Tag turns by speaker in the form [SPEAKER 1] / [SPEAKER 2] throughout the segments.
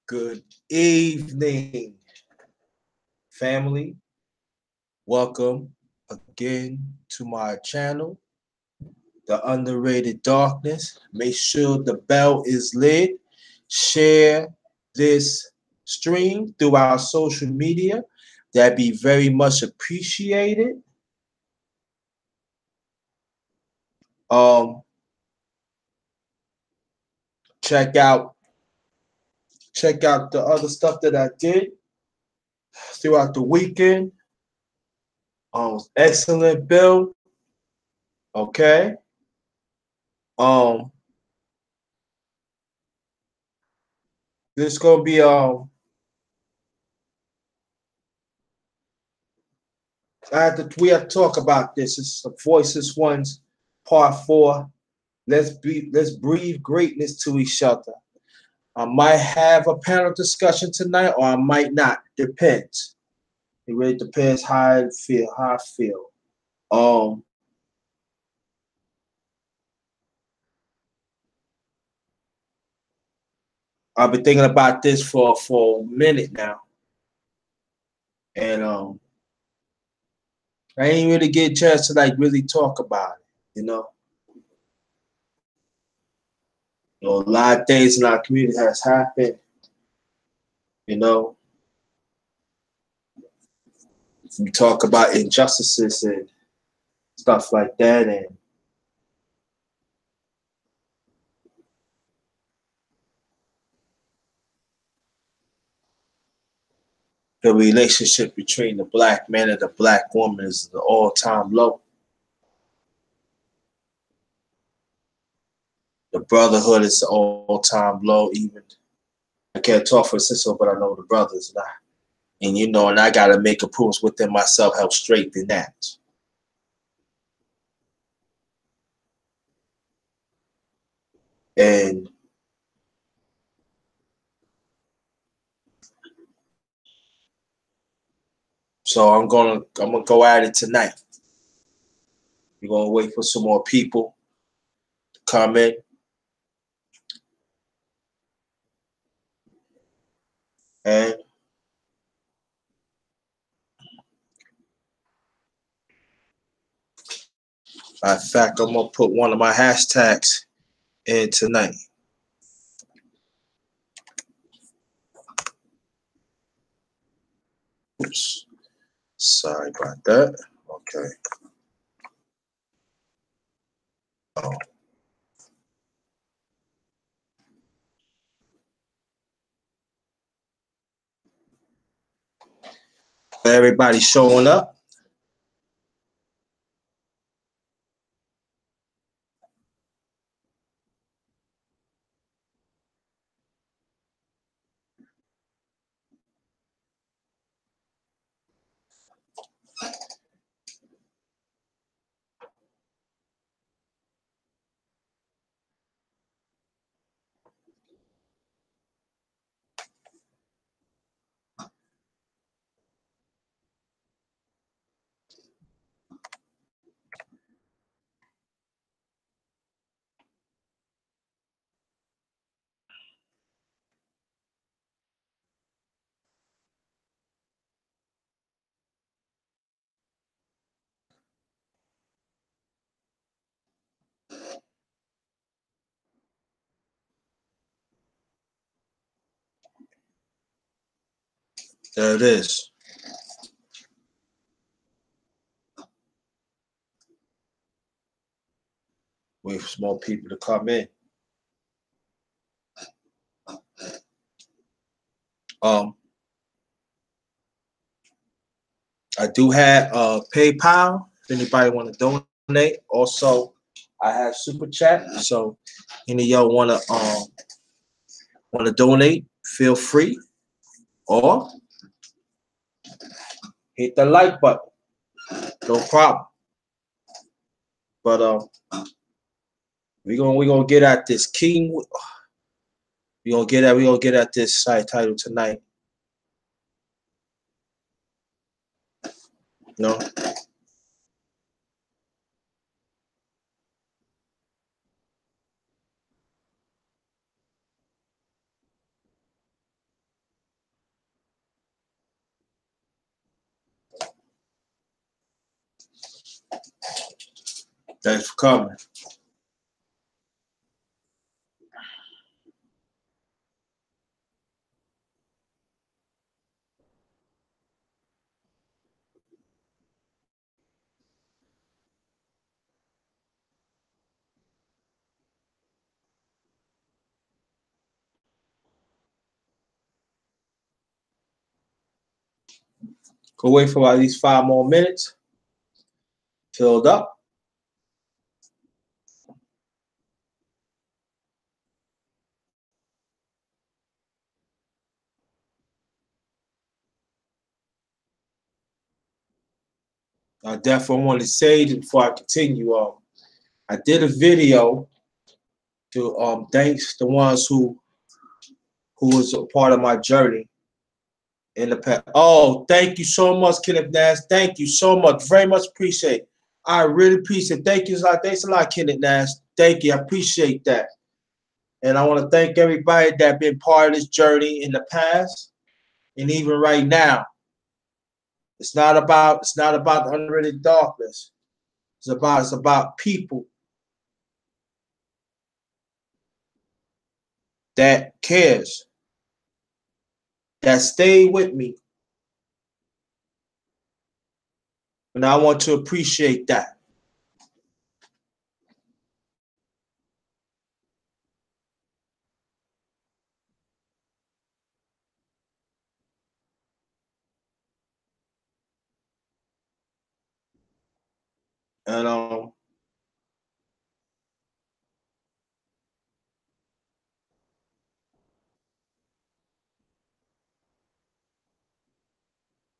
[SPEAKER 1] Good evening, family. Welcome again to my channel, The Underrated Darkness. Make sure the bell is lit. Share this stream through our social media. That'd be very much appreciated. Um, check out the other stuff that I did throughout the weekend. Excellent build. Okay. Um, this is gonna be we have to talk about this. It's the Voiceless Ones, Part 4. Let's breathe greatness to each other. I might have a panel discussion tonight, or I might not. Depends. It really depends how I feel. Um, I've been thinking about this for a minute now, and I ain't really get a chance to like really talk about it. A lot of things in our community has happened. You know, we talk about injustices and stuff like that, and the relationship between the black man and the black woman is the all-time low. The brotherhood is the all-time low. Even I can't talk for a sister, but I know the brothers now. And and I gotta make improvements within myself, help straighten that. And so I'm gonna go at it tonight. We're gonna wait for some more people to come in. And in fact, I'm gonna put one of my hashtags in tonight. Oops. Sorry about that. Okay. Oh. Everybody showing up. There it is. Wait for some more people to come in. I do have PayPal if anybody want to donate. Also, I have Super Chat. So any of y'all want to donate, feel free, or hit the like button. No problem. But we gonna get at this King. We gonna get at this side title tonight. No. Thanks for coming. Go wait for at least 5 more minutes. Filled up. I definitely want to say before I continue, I did a video to thanks the ones who was a part of my journey in the past. Oh, thank you so much, Kenneth Nash. Thank you so much. Very much appreciate it. I really appreciate it. Thank you. Thanks a lot, Kenneth Nash. Thank you. I appreciate that. And I want to thank everybody that been part of this journey in the past and even right now. It's not about the unready darkness. It's about people that cares, that stay with me. And I want to appreciate that. And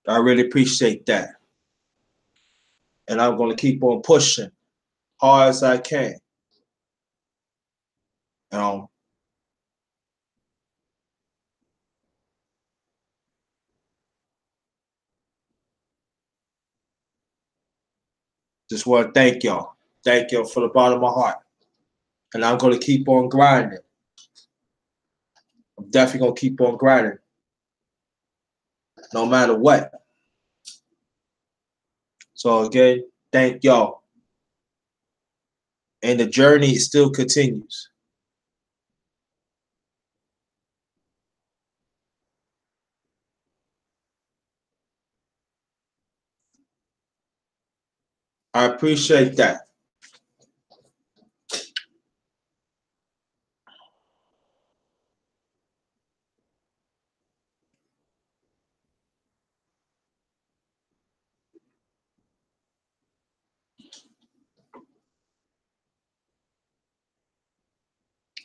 [SPEAKER 1] I really appreciate that. And I'm going to keep on pushing hard as I can. Um, just want to thank y'all. Thank y'all from the bottom of my heart. And I'm going to keep on grinding. I'm definitely going to keep on grinding. No matter what. So again, thank y'all. And the journey still continues. I appreciate that.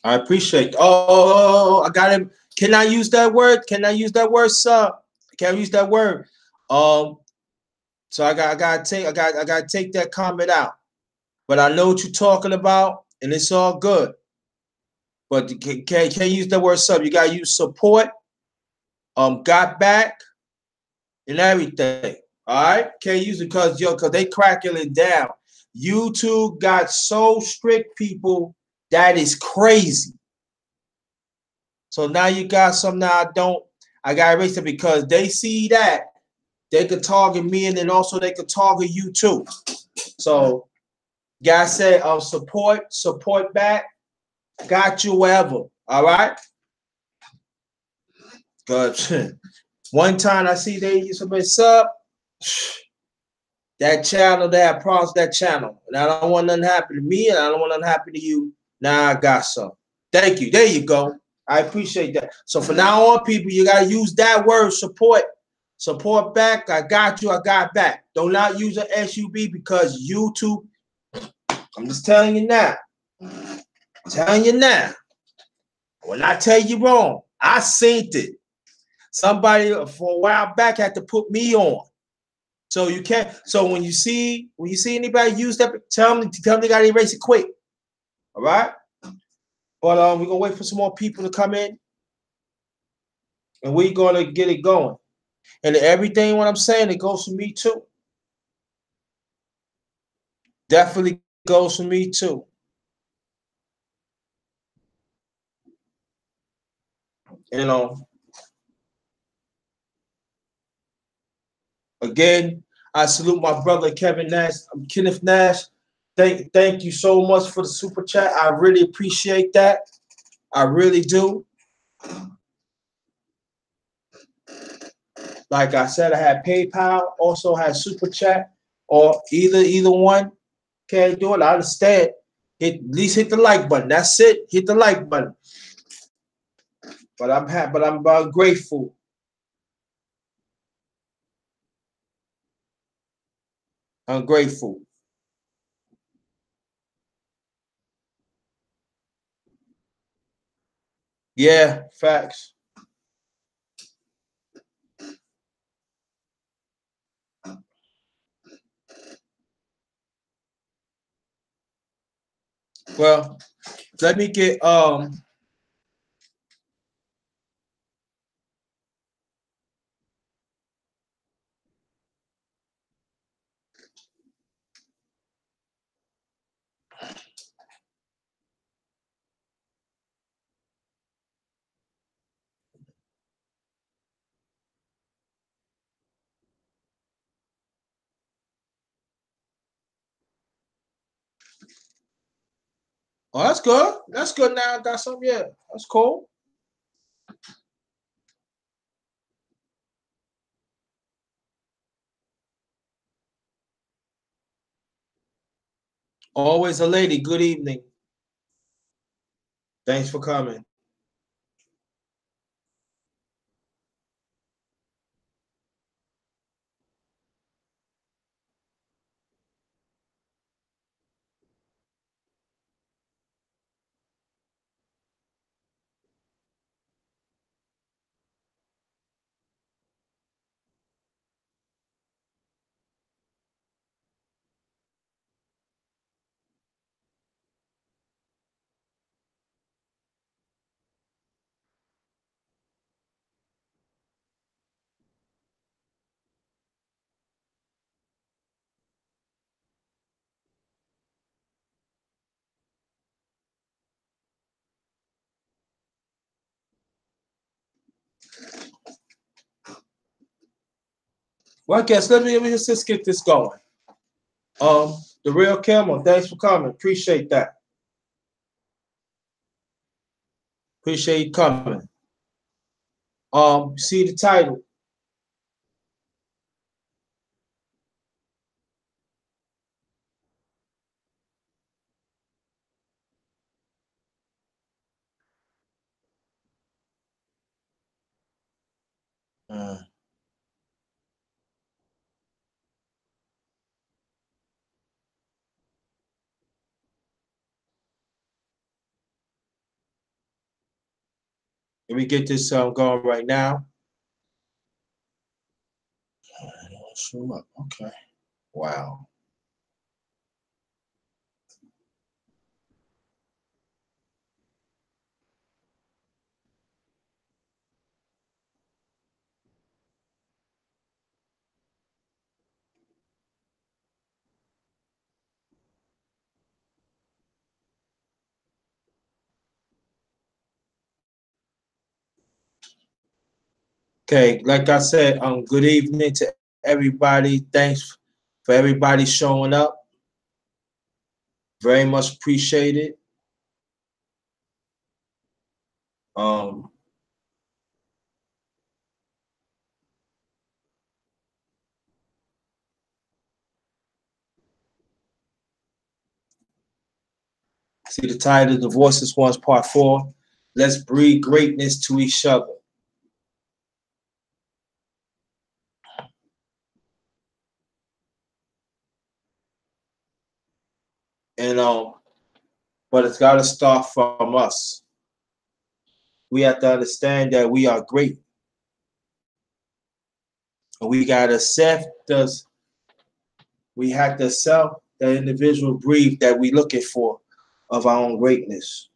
[SPEAKER 1] I appreciate. Oh, I got him. Can I use that word? Can I use that word, sir? Can I use that word? So I gotta take that comment out. But I know what you're talking about, and it's all good. But can't use that word sub. You gotta use support, got back, and everything. All right, can't use it because they cracking it down. YouTube got so strict, people, that is crazy. So now you got some. Now I got erased it because they see that they could target me, and then also they could target you too. So guys say support back, got you wherever. All right. Good. One time I see they use somebody sub that channel, they have problems with that channel. And I don't want nothing happen to me, and I don't want nothing happen to you. Now I got some. Thank you. There you go. I appreciate that. So from now on, people, you gotta use that word support. Support back. I got you. I got back. Do not use an SUB because YouTube. I'm just telling you now. I'm telling you now. When I tell you wrong, I seen it. Somebody for a while back had to put me on. So you can't. So when you see anybody use that, tell them they gotta erase it quick. All right. But we're gonna wait for some more people to come in, and we're gonna get it going. And everything what I'm saying, it goes for me too. Definitely goes for me too. You know. Again, I salute my brother Kevin Nash, Kenneth Nash. Thank you so much for the super chat. I really appreciate that. I really do. Like I said, I had PayPal, also had super chat, or either one can't do it. I understand. At least hit the like button. That's it. Hit the like button. But I'm happy. But I'm grateful. I'm grateful. Yeah, facts. Well, let me get Oh, that's good. That's good now. Got some, yeah. That's cool. Always a lady. Good evening. Thanks for coming. Well, I guess let me just get this going. The real Camel, thanks for coming. Appreciate that. Appreciate you coming. See the title. Uh, Let me get this going right now. Show up. Okay. Wow. Okay, like I said, good evening to everybody. Thanks for everybody showing up. Very much appreciated. Um, See the title, The Voiceless Ones Part 4. Let's breed greatness to each other. And but it's gotta start from us. We have to understand that we are great. And we gotta accept us. We have to accept the individual breed that we looking for of our own greatness.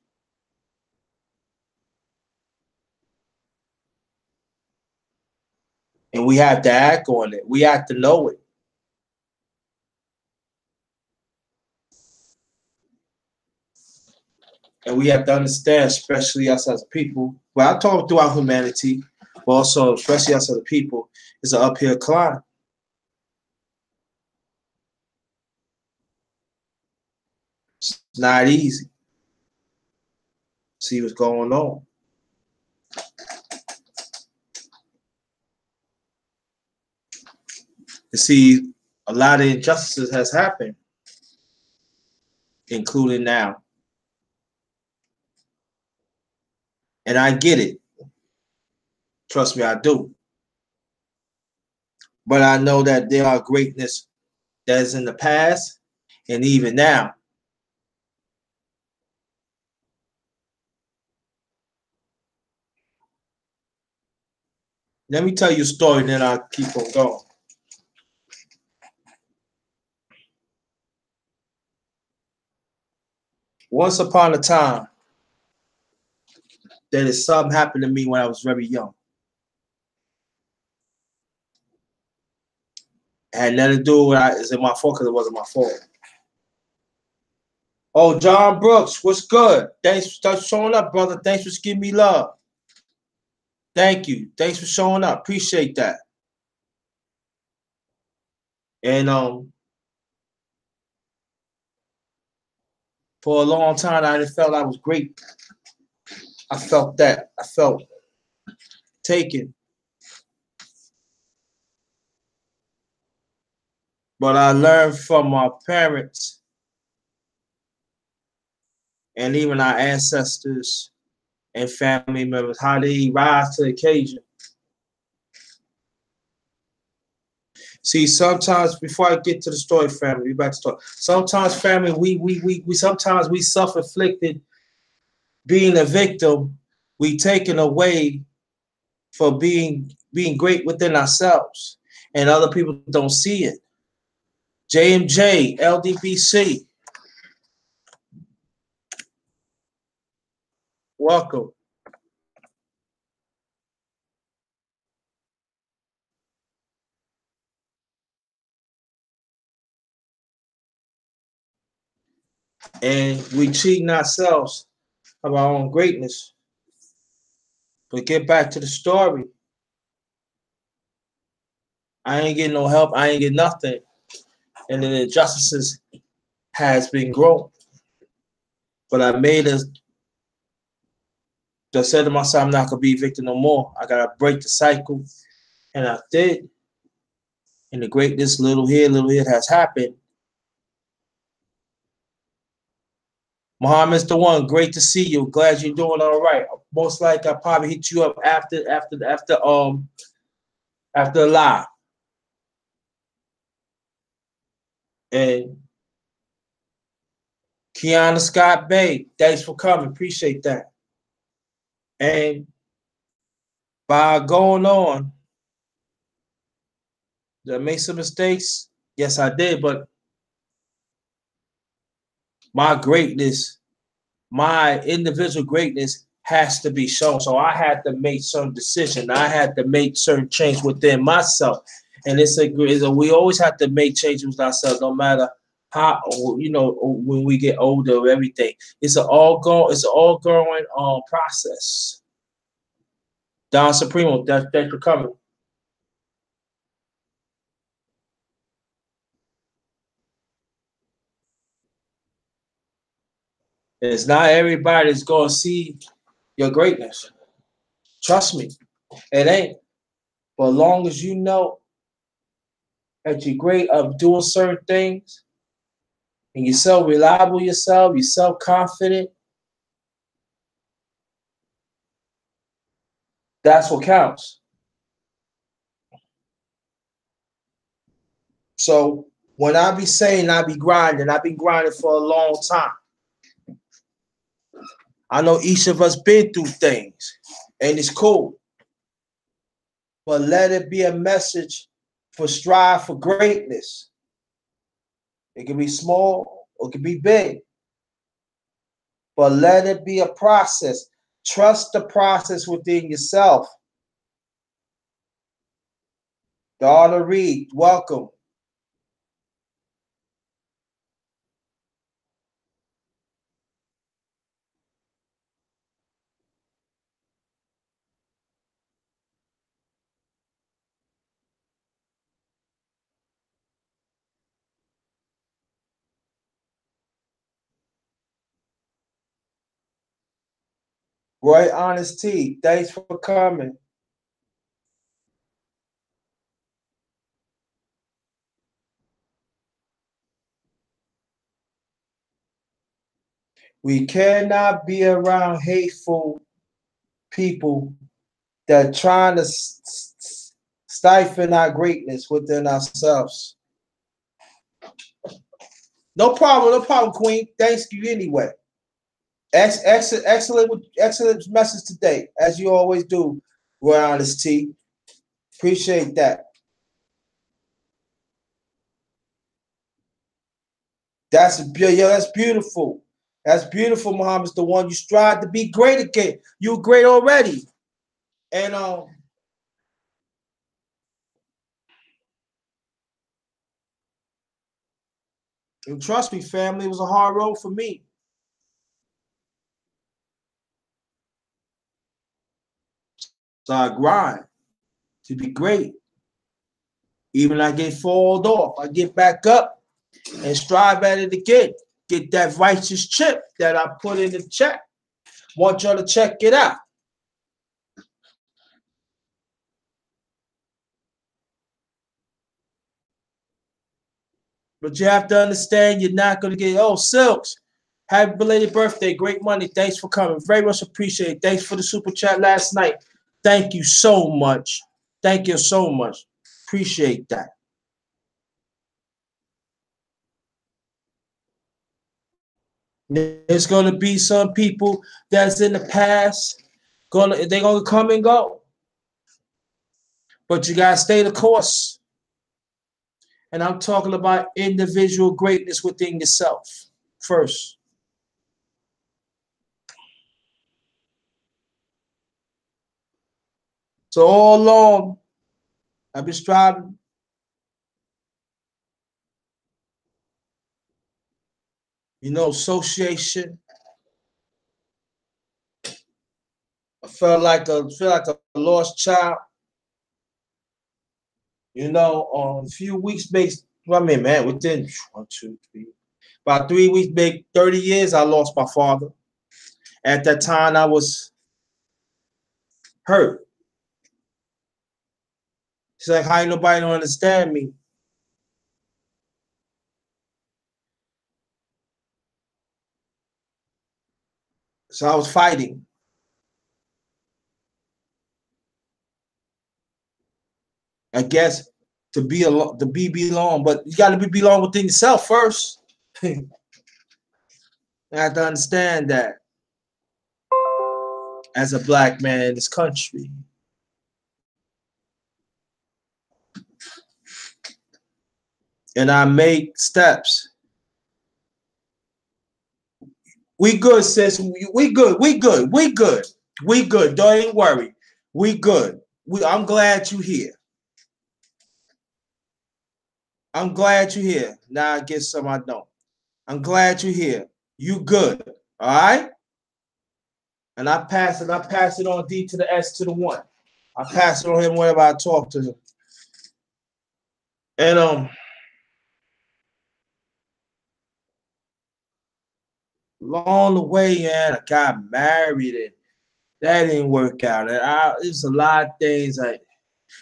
[SPEAKER 1] And we have to act on it. We have to know it. And we have to understand, especially us as people. Well, I talk throughout humanity, but also especially us as a people, it's an uphill climb. It's not easy. See what's going on. You see, a lot of injustices has happened, including now. And I get it. Trust me, I do. But I know that there are greatness that is in the past and even now. Let me tell you a story, then I'll keep on going. Once upon a time, there is something happened to me when I was very young. It had nothing to do with is it my fault because it wasn't my fault. Oh, John Brooks, what's good? Thanks for showing up, brother. Thanks for giving me love. Thank you. Thanks for showing up. Appreciate that. And for a long time, I just felt I was great. I felt that. I felt taken. But I learned from my parents and even our ancestors and family members how they rise to the occasion. See, sometimes before I get to the story, family, we back to story. Sometimes, family, we sometimes we self-inflicted being a victim. We taken away for being great within ourselves, and other people don't see it. JMJ, LDBC, welcome. And we cheating ourselves of our own greatness. But get back to the story. I ain't getting no help. I ain't getting nothing. And the injustices has been grown. But I made us just said to myself, I'm not gonna be a victim no more. I gotta break the cycle. And I did. And the greatness little here has happened. Muhammad's the one. Great to see you. Glad you're doing all right. Most likely I'll probably hit you up after the live. And Kiana Scott Bay, thanks for coming. Appreciate that. And by going on, did I make some mistakes? Yes, I did, but my greatness, my individual greatness has to be shown. So I had to make some decision. I had to make certain change within myself. And we always have to make changes with ourselves, no matter how, when we get older or everything. It's an all growing process. Don Supremo, thanks for coming. It's not everybody that's gonna see your greatness. Trust me, it ain't. But as long as you know that you're great of doing certain things and you're so reliable yourself, you're self-confident, that's what counts. So when I be saying I be grinding, I've been grinding for a long time. I know each of us been through things, and it's cool. But let it be a message for strive for greatness. It can be small or it can be big. But let it be a process. Trust the process within yourself. Daughter Reed, welcome. Roy Honesty, thanks for coming. We cannot be around hateful people that are trying to stifle our greatness within ourselves. No problem, Queen. Thanks you anyway. Excellent message today, as you always do, Roy Honesty. Appreciate that. That's beautiful. That's beautiful, Muhammad's the one you strive to be great again. You're great already. And and trust me, family, it was a hard road for me. So I grind to be great. Even I get falled off, I get back up and strive at it again. Get that righteous chip that I put in the check. Want y'all to check it out. But you have to understand you're not going to get, oh, Silks, happy belated birthday. Great money. Thanks for coming. Very much appreciated. Thanks for the super chat last night. Thank you so much. Thank you so much. Appreciate that. There's going to be some people that's in the past. They're going to come and go. But you got to stay the course. And I'm talking about individual greatness within yourself first. So all along, I've been striving. Association. I felt like a lost child. A few weeks makes. I mean, man, within 1, 2, 3, about 3 weeks, make 30 years. I lost my father. At that time, I was hurt. It's like how ain't nobody don't understand me. So I was fighting. I guess to be belong, but you got to be belong within yourself first. You have to understand that as a black man in this country. And I make steps. We good, sis. We good. We good. We good. We good. Don't worry. We good. I'm glad you here. I'm glad you here. Now I get some I don't. I'm glad you here. You good. All right? And I pass it. I pass it on D to the S to the 1. I pass it on him whenever I talk to him. And along the way, man, I got married and that didn't work out. And there's a lot of things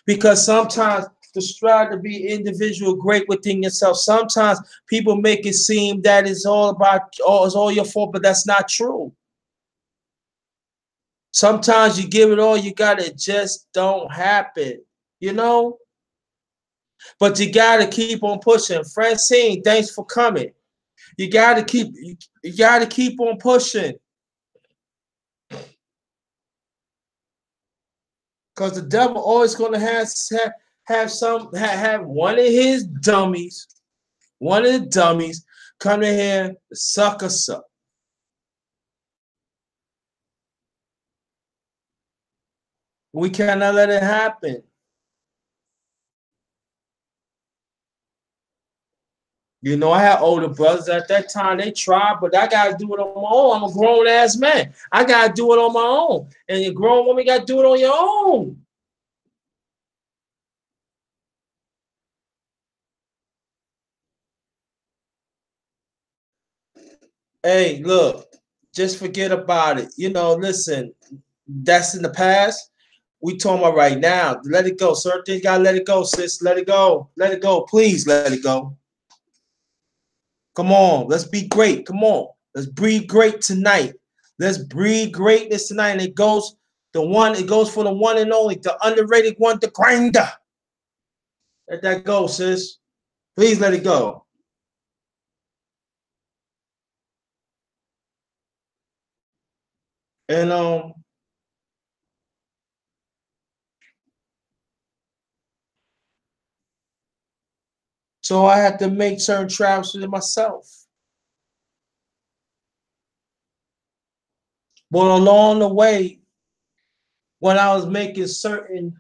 [SPEAKER 1] because sometimes to strive to be individual great within yourself, sometimes people make it seem that it's all your fault, but that's not true. Sometimes you give it all you got, it just don't happen. But you gotta keep on pushing. Francine, thanks for coming. You gotta keep on pushing. Because the devil always gonna have one of his dummies, one of the dummies come in here to suck us up. We cannot let it happen. I had older brothers at that time. They tried, but I gotta do it on my own. I'm a grown ass man. I gotta do it on my own. And a grown woman gotta do it on your own. Hey, look. Just forget about it. You know, listen, that's in the past. We talking about right now. Let it go. Certain things gotta let it go, sis. Let it go. Let it go. Please let it go. Come on. Let's be great. Come on. Let's breathe great tonight. Let's breathe greatness tonight. And it goes for the one and only, the underrated one, the grinder. Let that go, sis. Please let it go. And so I had to make certain travels with myself. But along the way, when I was making certain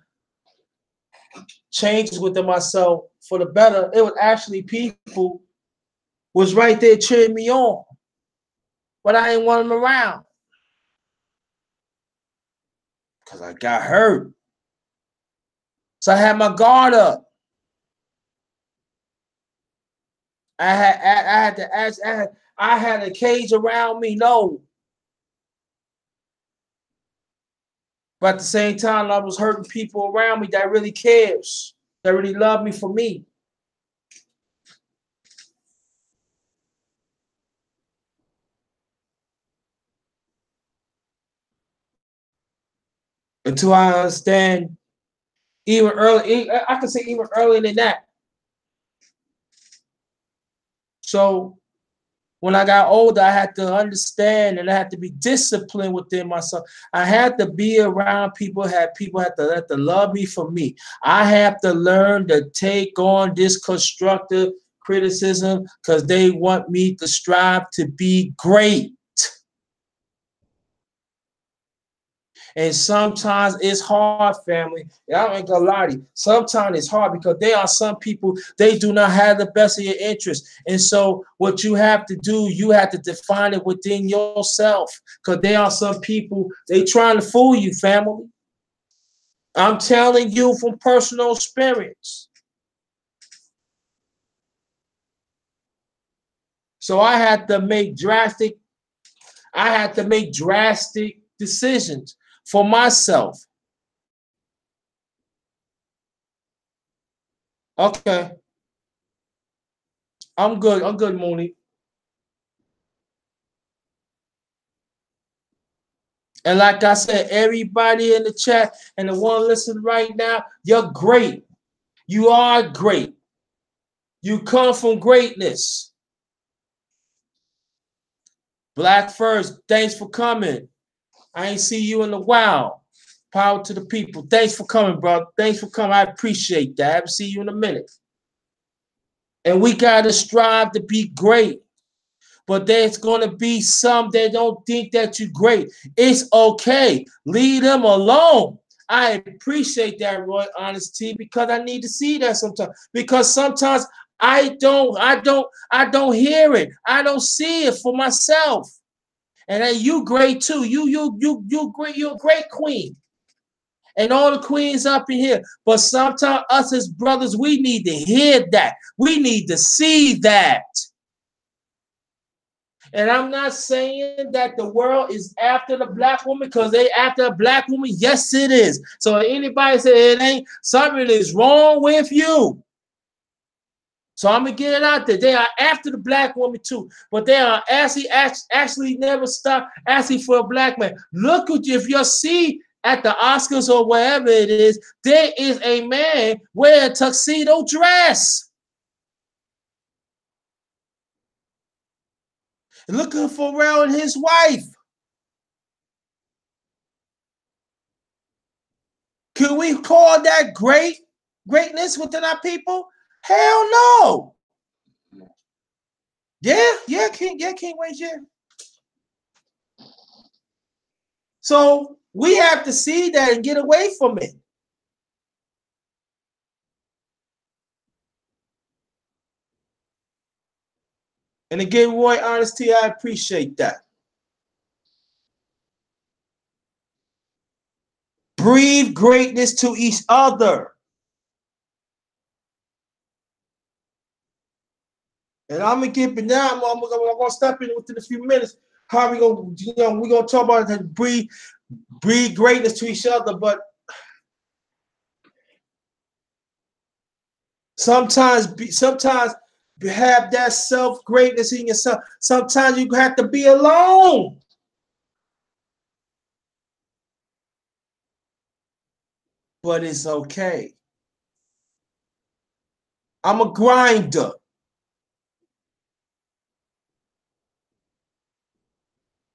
[SPEAKER 1] changes within myself for the better, it was actually people was right there cheering me on, but I didn't want them around because I got hurt. So I had my guard up. I had to ask. I had a cage around me. No, but at the same time, I was hurting people around me that really cares, that really love me for me. Until I understand, even early, I can say even earlier than that. So when I got older, I had to understand and I had to be disciplined within myself. I had to be around people, had to let to love me for me. I have to learn to take on this constructive criticism because they want me to strive to be great. And sometimes it's hard, family. And I ain't gonna lie to you. Sometimes it's hard because there are some people, they do not have the best of your interest. And so what you have to do, you have to define it within yourself. Because there are some people, they trying to fool you, family. I'm telling you from personal experience. So I had to make drastic decisions for myself. Okay. I'm good. I'm good, Mooney. And like I said, everybody in the chat and the one listening right now, you're great. You are great. You come from greatness. Black First, thanks for coming. I ain't see you in a while. Power to the people. Thanks for coming, bro. Thanks for coming. I appreciate that. I haven't seen you in a minute. And we got to strive to be great. But there's going to be some that don't think that you're great. It's okay. Leave them alone. I appreciate that, Roy, honesty, because I need to see that sometimes. Because sometimes I don't hear it. I don't see it for myself. And then you great too. You great. You're a great queen. And all the queens up in here. But sometimes us as brothers, we need to hear that. We need to see that. And I'm not saying that the world is after the black woman because they after a black woman. Yes, it is. So if anybody say it ain't, something is wrong with you. So I'm gonna get it out there. They are after the black woman too, but they are actually never stop asking for a black man. Look at you if you see at the Oscars or wherever it is, there is a man wearing a tuxedo dress. Looking for Pharrell and his wife. Can we call that greatness within our people? Hell no. King Wayne, yeah. So we have to see that and get away from it. And again, Roy, honesty, I appreciate that. Breathe greatness to each other. And I'm gonna get it now. I'm gonna step in within a few minutes. How we gonna, we gonna talk about it and breed greatness to each other, but sometimes you have that self greatness in yourself. Sometimes you have to be alone. But it's okay. I'm a grinder.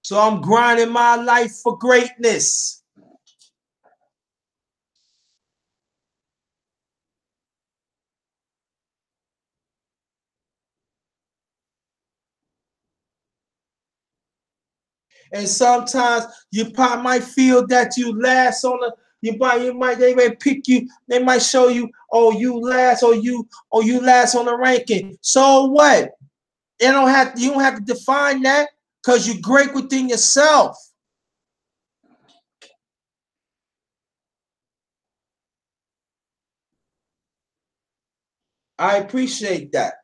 [SPEAKER 1] So I'm grinding my life for greatness. And sometimes you probably might feel that you last on the they may pick you, they might show you, oh, you last, or you last on the ranking. So what? You don't have to define that because you're great within yourself. I appreciate that.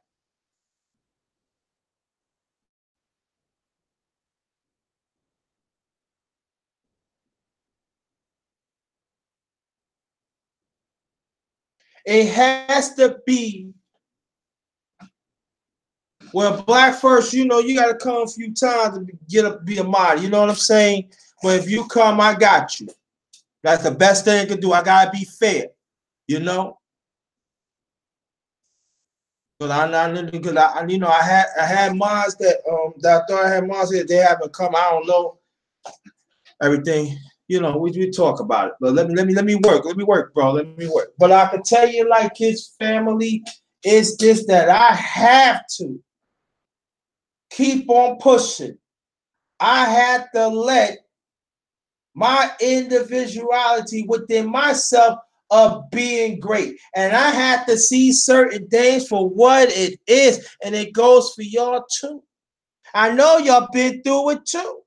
[SPEAKER 1] It has to be, well, Black First, you got to come a few times to be a mod. You know what I'm saying? But if you come, I got you. That's the best thing I can do. I gotta be fair, you know. But I had mods that I thought I had mods that they haven't come. I don't know everything. We talk about it. But let me work. Let me work, bro. Let me work. But I can tell you, like his family is this that I have to keep on pushing. I have to let my individuality within myself of being great. And I have to see certain things for what it is. And it goes for y'all too. I know y'all been through it too.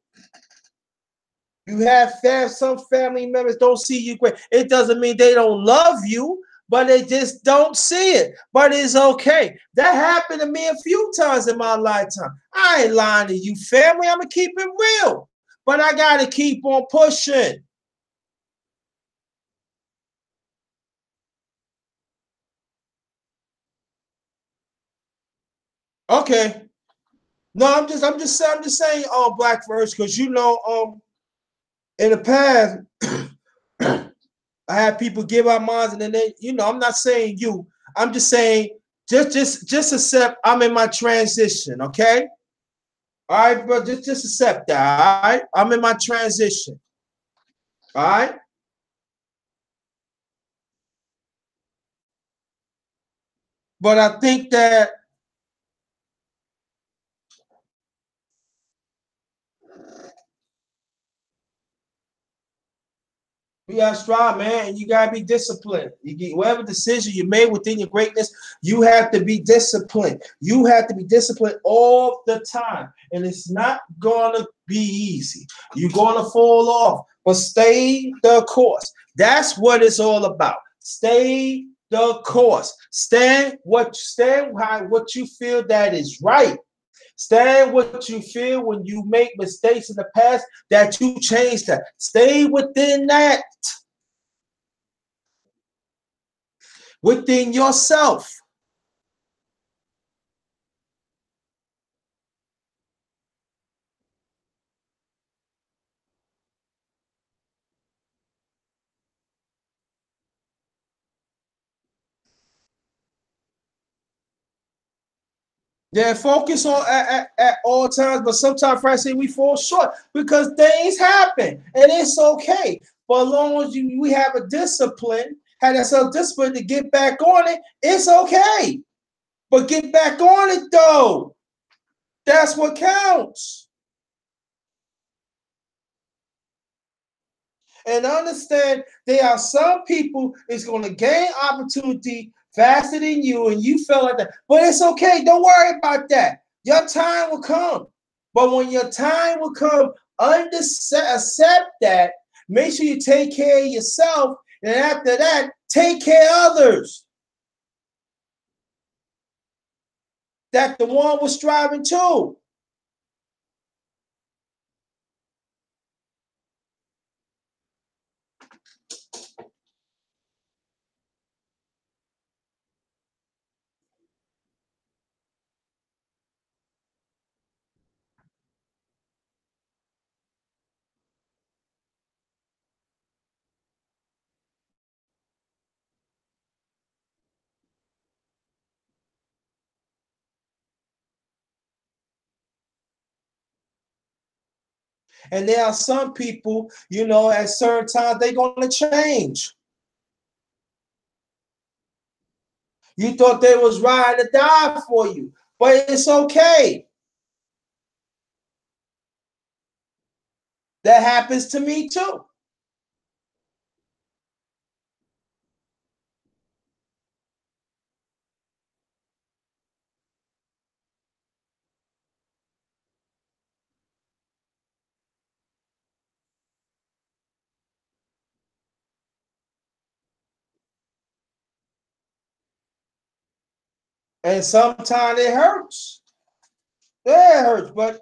[SPEAKER 1] You have some family members don't see you great. It doesn't mean they don't love you, but they just don't see it. But it's okay. That happened to me a few times in my lifetime. I ain't lying to you, family. I'm going to keep it real. But I got to keep on pushing. Okay. No, I'm just saying, Black first, because in the past, I had people give out mines, and then I'm not saying you. I'm just saying, just accept I'm in my transition, okay? All right, bro, just accept that. All right, I'm in my transition. All right, but I think that you gotta strive, man, and you gotta be disciplined. You get whatever decision you made within your greatness, you have to be disciplined. You have to be disciplined all the time, and it's not gonna be easy. You're gonna fall off, but stay the course. That's what it's all about. Stay the course. Stand what you feel that is right. Stand what you feel when you make mistakes in the past that you change that. Stay within that, within yourself. Yeah, focus on at all times, but sometimes I say we fall short because things happen and it's okay. But as long as we have a discipline, have that self-discipline to get back on it, it's okay. But get back on it though. That's what counts. And understand there are some people is going to gain opportunity faster than you, and you feel like that. But it's okay. Don't worry about that. Your time will come. But when your time will come, accept that. Make sure you take care of yourself, and after that, take care of others. That the one was striving to. And there are some people, at certain times they're going to change. You thought they was riding to die for you, but it's okay. That happens to me too. And sometimes it hurts. Yeah, it hurts, but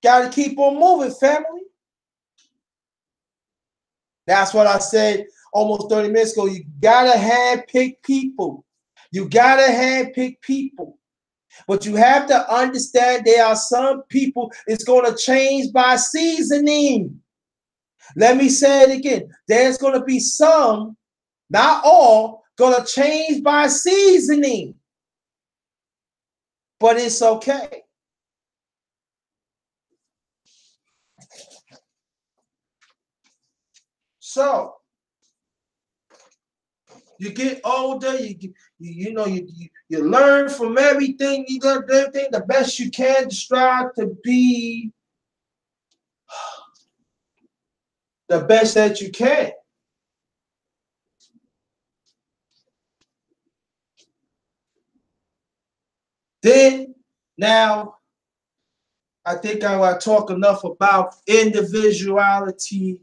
[SPEAKER 1] got to keep on moving, family. That's what I said almost 30 minutes ago. You got to handpick people. You got to handpick people. But you have to understand there are some people it's going to change by seasoning. Let me say it again. There's going to be some, not all, going to change by seasoning. But it's okay. So you get older, you learn from everything. You got everything the best you can to strive to be the best that you can. Then now I think I talk enough about individuality,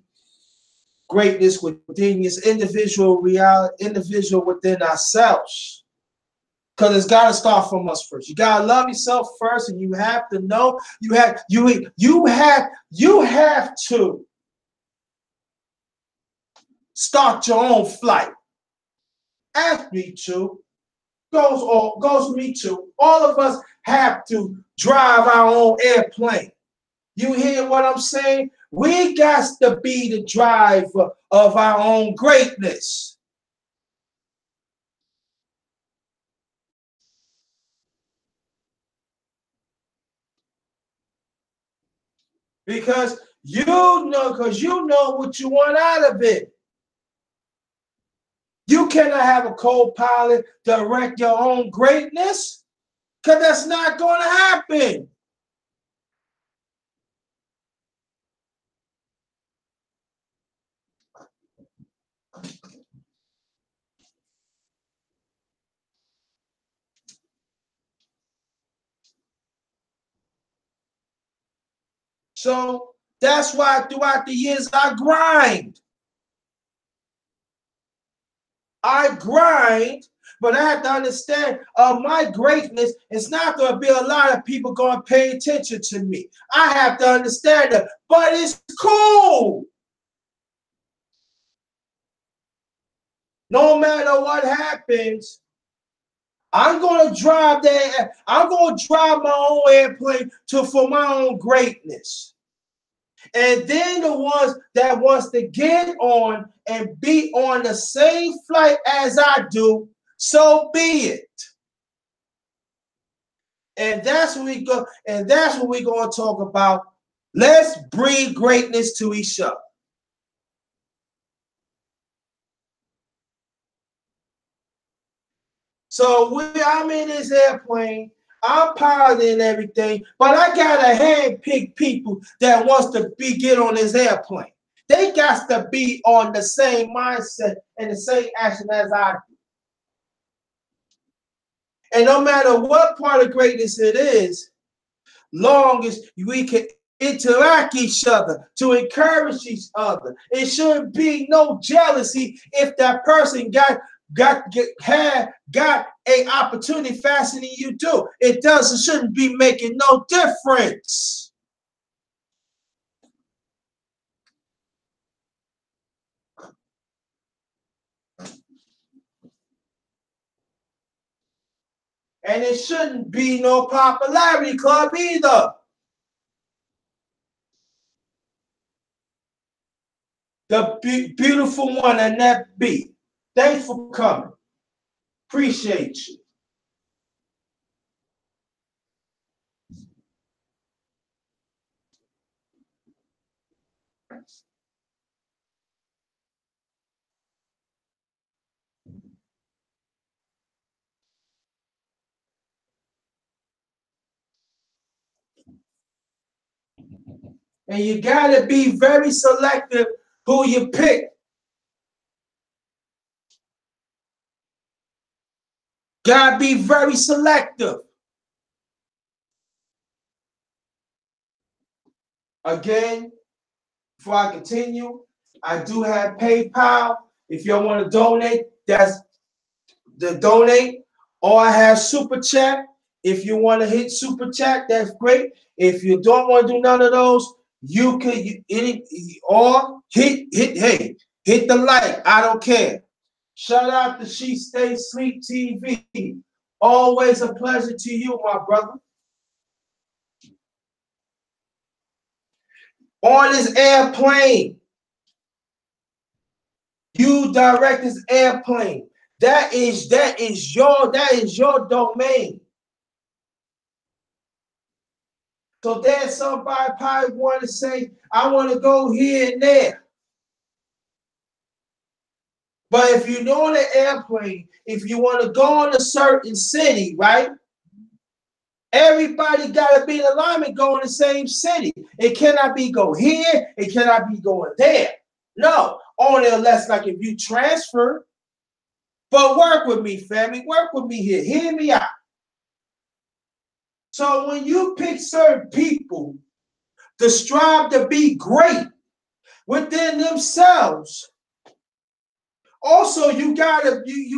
[SPEAKER 1] greatness within this individual reality, individual within ourselves. Because it's got to start from us first. You got to love yourself first, and you have to know you have to start your own flight. Ask me to. Goes me too. All of us have to drive our own airplane. You hear what I'm saying? We got to be the driver of our own greatness. Because you know what you want out of it. You cannot have a co-pilot direct your own greatness, because that's not going to happen. So that's why throughout the years I grind. But I have to understand my greatness is not going to be a lot of people going to pay attention to me. I have to understand that, but it's cool. No matter what happens, I'm going to drive that. I'm going to drive my own airplane for my own greatness. And then the ones that wants to get on and be on the same flight as I do, so be it. And that's what we go, and that's what we're going to talk about. Let's bring greatness to each other. So I'm in this airplane, I'm piloting everything, but I gotta handpick people that wants to get on this airplane. They got to be on the same mindset and the same action as I do. And no matter what part of greatness it is, long as we can interact each other to encourage each other. It shouldn't be no jealousy if that person got a opportunity faster than you do. It shouldn't be making no difference. And it shouldn't be no popularity club either. The beautiful one and that be. Thanks for coming. Appreciate you. And you gotta be very selective who you pick. Gotta be very selective. Again, before I continue, I do have PayPal. If y'all want to donate, that's the donate. Or I have Super Chat. If you want to hit Super Chat, that's great. If you don't want to do none of those, you could or hit the like. I don't care. Shout out to She Stay Sleep TV. Always a pleasure to you, my brother. On this airplane, you direct this airplane. That is your domain. So there's somebody probably want to say, I want to go here and there. But if you're on an airplane, if you want to go on a certain city, right? Everybody got to be in alignment, go in the same city. It cannot be go here. It cannot be going there. No, only unless like if you transfer. But work with me, family. Work with me here. Hear me out. So when you pick certain people to strive to be great within themselves, also you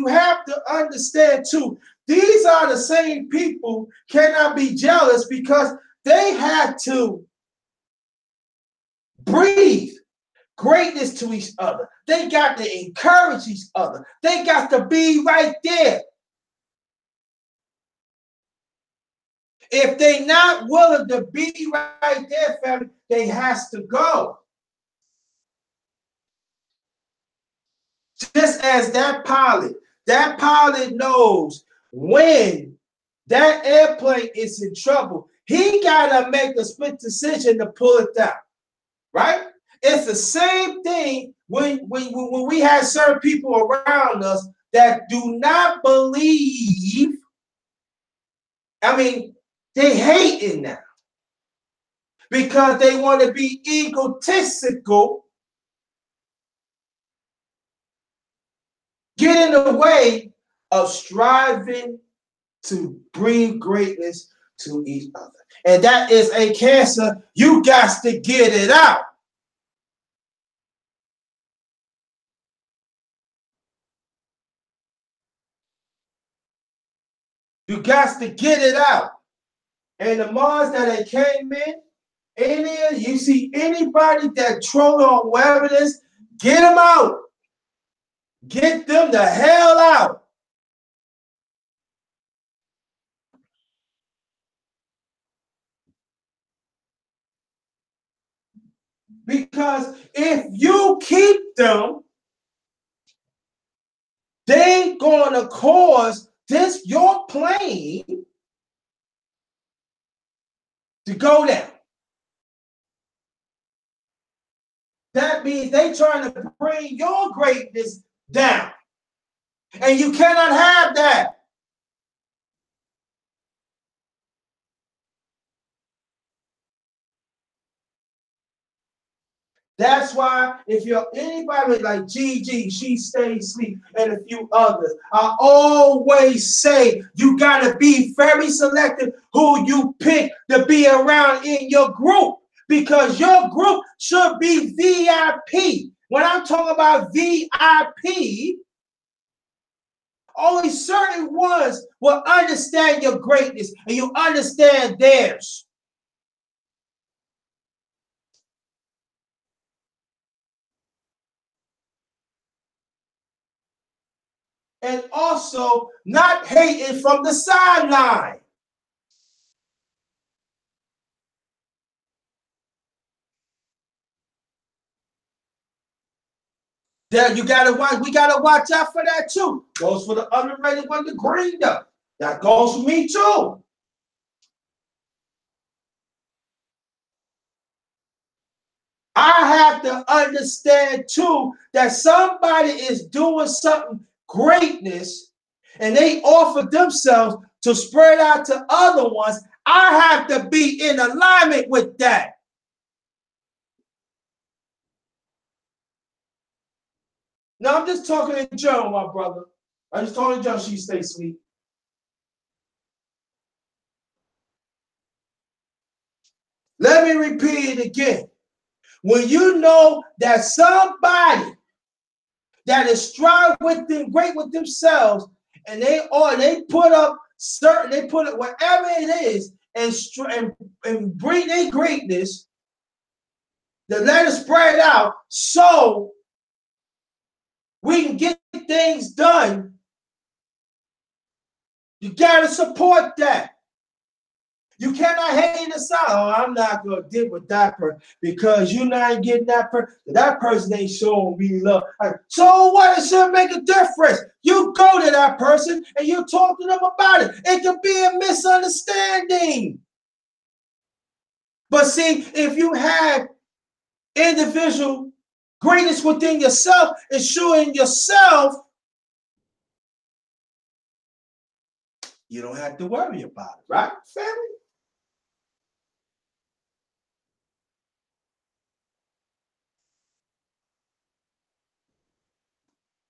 [SPEAKER 1] have to understand too, these are the same people cannot be jealous because they had to breathe greatness to each other. They got to encourage each other. They got to be right there. If they not willing to be right there, family, they has to go. Just as that pilot knows when that airplane is in trouble, he got to make a split decision to pull it down, right? It's the same thing when we have certain people around us that do not believe, they hating now because they want to be egotistical, get in the way of striving to bring greatness to each other. And that is a cancer. You got to get it out. You got to get it out. And the ones that they came in there, you see anybody that troll on whatever it is, get them out. Get them the hell out. Because if you keep them, they gonna cause your plane to go down. That means they trying to bring your greatness down. And you cannot have that. That's why if you're anybody like Gigi, She Stays Sleep, and a few others, I always say you got to be very selective who you pick to be around in your group because your group should be VIP. When I'm talking about VIP, only certain ones will understand your greatness and you understand theirs. And also not hating from the sideline. That you gotta watch. We gotta watch out for that too. Goes for the underrated one, the green up. That goes for me too. I have to understand too that somebody is doing something greatness and they offer themselves to spread out to other ones. I have to be in alignment with that. Now I'm just talking in general, my brother. I'm just talking in general. She stay sweet. Let me repeat it again. When you know that somebody that is strong with them, great with themselves, and they put up certain, they put it whatever it is, and bring their greatness, to let it spread out, so we can get things done. You gotta support that. You cannot hate the side. Oh, I'm not gonna deal with that person because you're not getting that person. That person ain't showing me love. So what? It shouldn't make a difference. You go to that person and you talk to them about it. It could be a misunderstanding. But see, if you have individual greatness within yourself, ensuring yourself, you don't have to worry about it, right, family?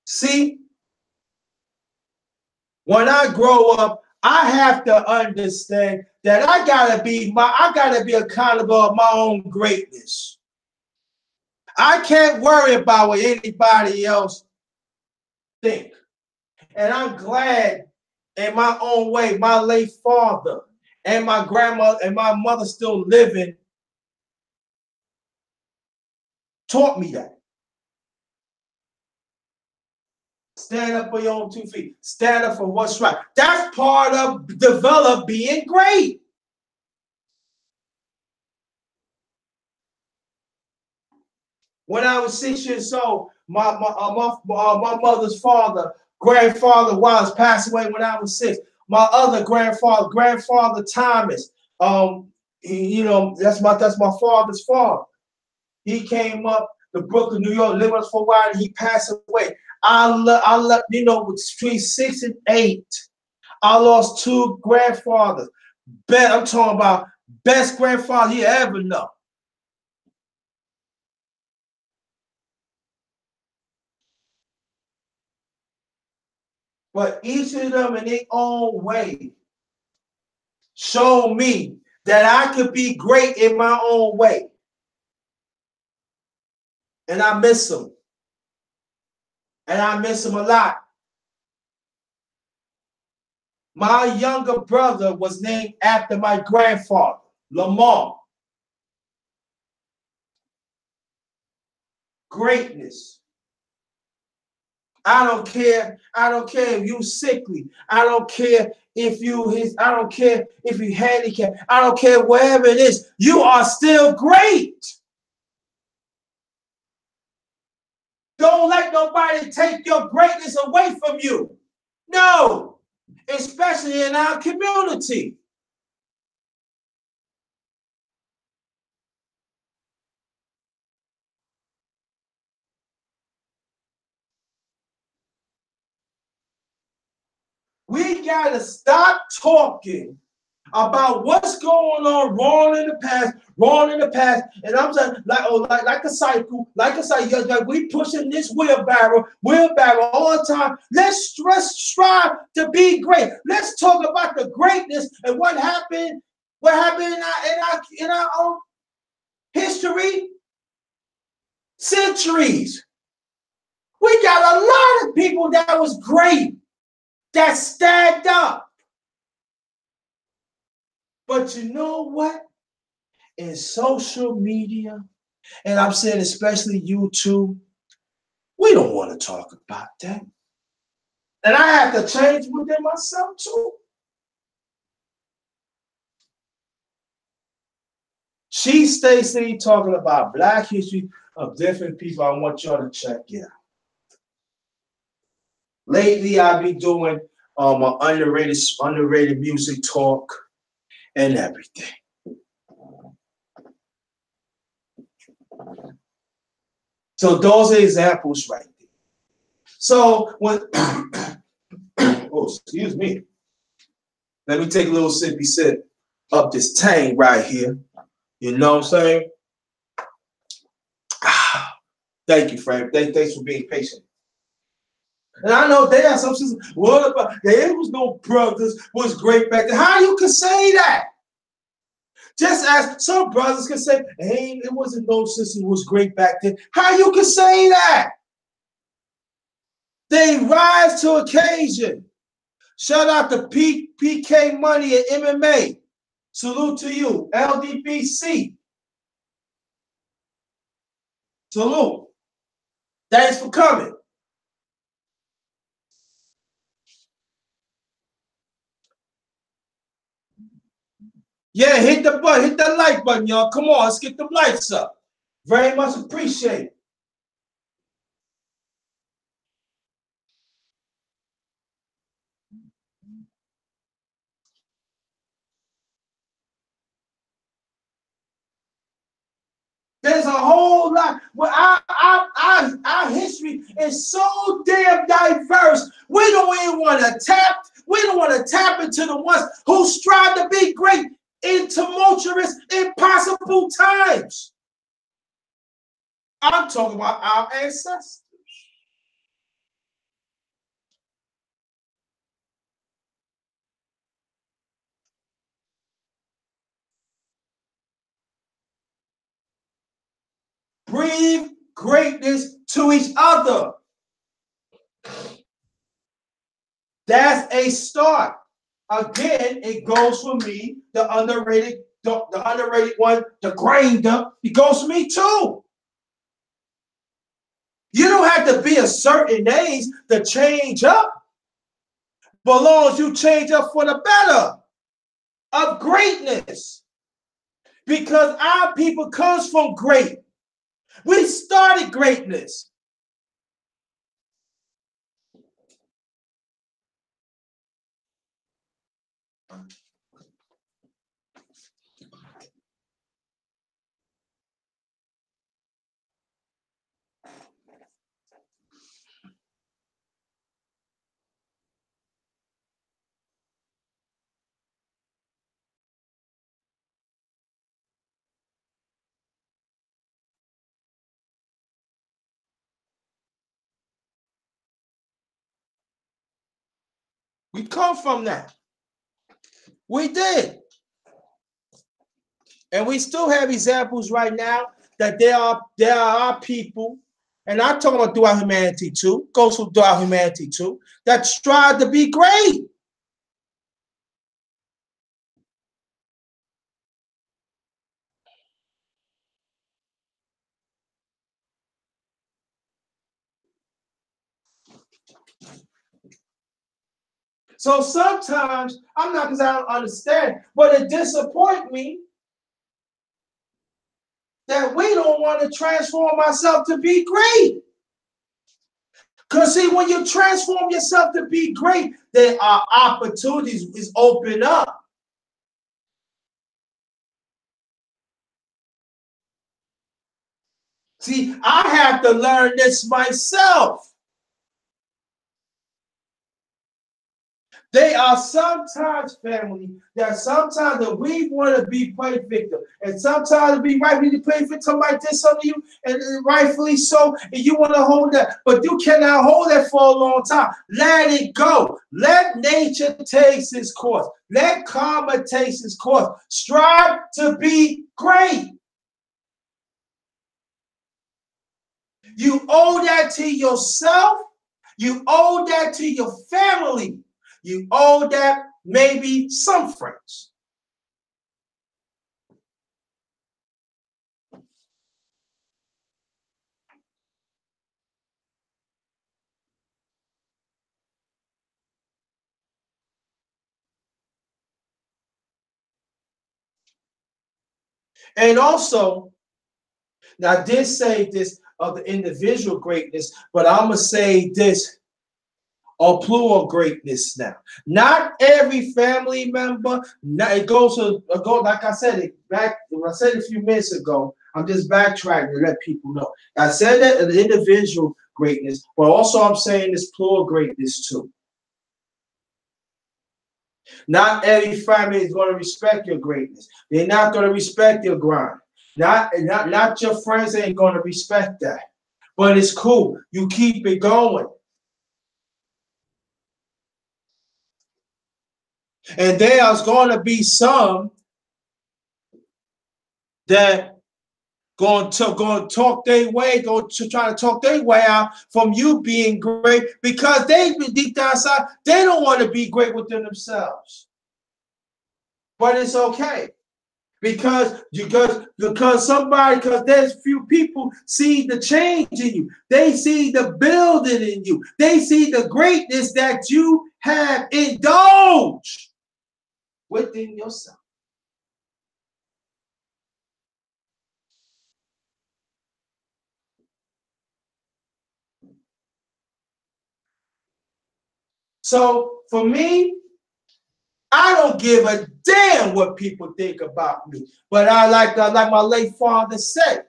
[SPEAKER 1] See, when I grow up, I have to understand that I gotta be accountable of my own greatness. I can't worry about what anybody else think. And I'm glad in my own way, my late father and my grandmother and my mother still living taught me that. Stand up for your own 2 feet. Stand up for what's right. That's part of develop being great. When I was 6 years old, my mother's grandfather was passed away when I was 6. My other grandfather Thomas, that's my father's father. He came up to Brooklyn, New York, lived with us for a while, and he passed away. Between 6 and 8, I lost 2 grandfathers. I'm talking about best grandfather you ever know. But each of them in their own way showed me that I could be great in my own way. And I miss them. And I miss them a lot. My younger brother was named after my grandfather, Lamar. Greatness. I don't care. I don't care if you sickly. I don't care I don't care if you handicapped. I don't care wherever it is. You are still great. Don't let nobody take your greatness away from you. No, especially in our community. We got to stop talking about what's going on wrong in the past. And I'm saying, like a cycle, like we pushing this wheelbarrow all the time. Let's strive to be great. Let's talk about the greatness and what happened in our own history, centuries. We got a lot of people that was great, that stand up. But you know what? In social media, and I'm saying especially YouTube, we don't want to talk about that. And I have to change within myself too. She Stacy talking about Black history of different people. I want y'all to check it out. Lately, I've been doing underrated music talk and everything. So those are examples right there. So when, oh, excuse me. Let me take a little sippy sip of this tang right here. You know what I'm saying? Thank you, Frank. Thanks for being patient. And I know there are some sisters, what about, there was no brothers, was great back then. How you can say that? Just as some brothers can say, hey, it wasn't no sister who was great back then. How you can say that? They rise to occasion. Shout out to PK Money and MMA. Salute to you. LDBC. Salute. Thanks for coming. Yeah, hit the button, hit that like button, y'all. Come on, let's get the lights up. Very much appreciate it. There's a whole lot. Well, our history is so damn diverse. We don't even want to tap. We don't want to tap into the ones who strive to be great in tumultuous, impossible times. I'm talking about our ancestors. Breathe greatness to each other. That's a start. Again, it goes for me, the underrated one, the grinder. It goes for me too. You don't have to be a certain age to change up, but long as you change up for the better of greatness. Because our people comes from great. We started greatness. We come from that. We did. And we still have examples right now that there are people, and I'm talking about throughout humanity too, goes throughout humanity too, that strive to be great. So sometimes I'm not because I don't understand, but it disappoints me that we don't want to transform ourselves to be great. Because see, when you transform yourself to be great, there are opportunities is open up. See, I have to learn this myself. They are sometimes family that sometimes that we want to be play victim, and sometimes to be rightfully play victim. Somebody did something to you, and rightfully so, and you want to hold that, but you cannot hold that for a long time. Let it go. Let nature take its course. Let karma take its course. Strive to be great. You owe that to yourself. You owe that to your family. You owe that maybe some friends. And also, now I did say this of the individual greatness, but I'm going to say this or plural greatness now. Not every family member. It goes to like I said it back. I said it a few minutes ago. I'm just backtracking to let people know. I said that an individual greatness, but also I'm saying this plural greatness too. Not every family is going to respect your greatness. They're not going to respect your grind. Not your friends ain't going to respect that. But it's cool. You keep it going. And there's going to be some that going to talk their way, going to try to talk their way out from you being great because they deep down inside, they don't want to be great within themselves. But it's okay. Because there's few people see the change in you. They see the building in you. They see the greatness that you have indulged within yourself. So for me, I don't give a damn what people think about me. But I like my late father said,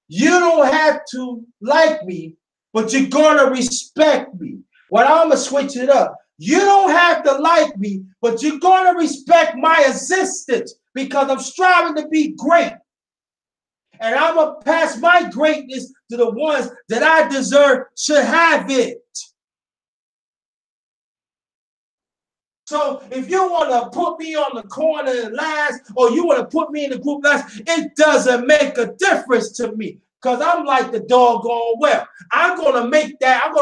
[SPEAKER 1] you don't have to like me, but you're gonna respect me. Well, I'm gonna switch it up. You don't have to like me, but you're gonna respect my existence because I'm striving to be great. And I'm gonna pass my greatness to the ones that I deserve should have it. So if you want to put me on the corner and last, or you want to put me in the group last, it doesn't make a difference to me. Because I'm like the doggone well. I'm gonna make that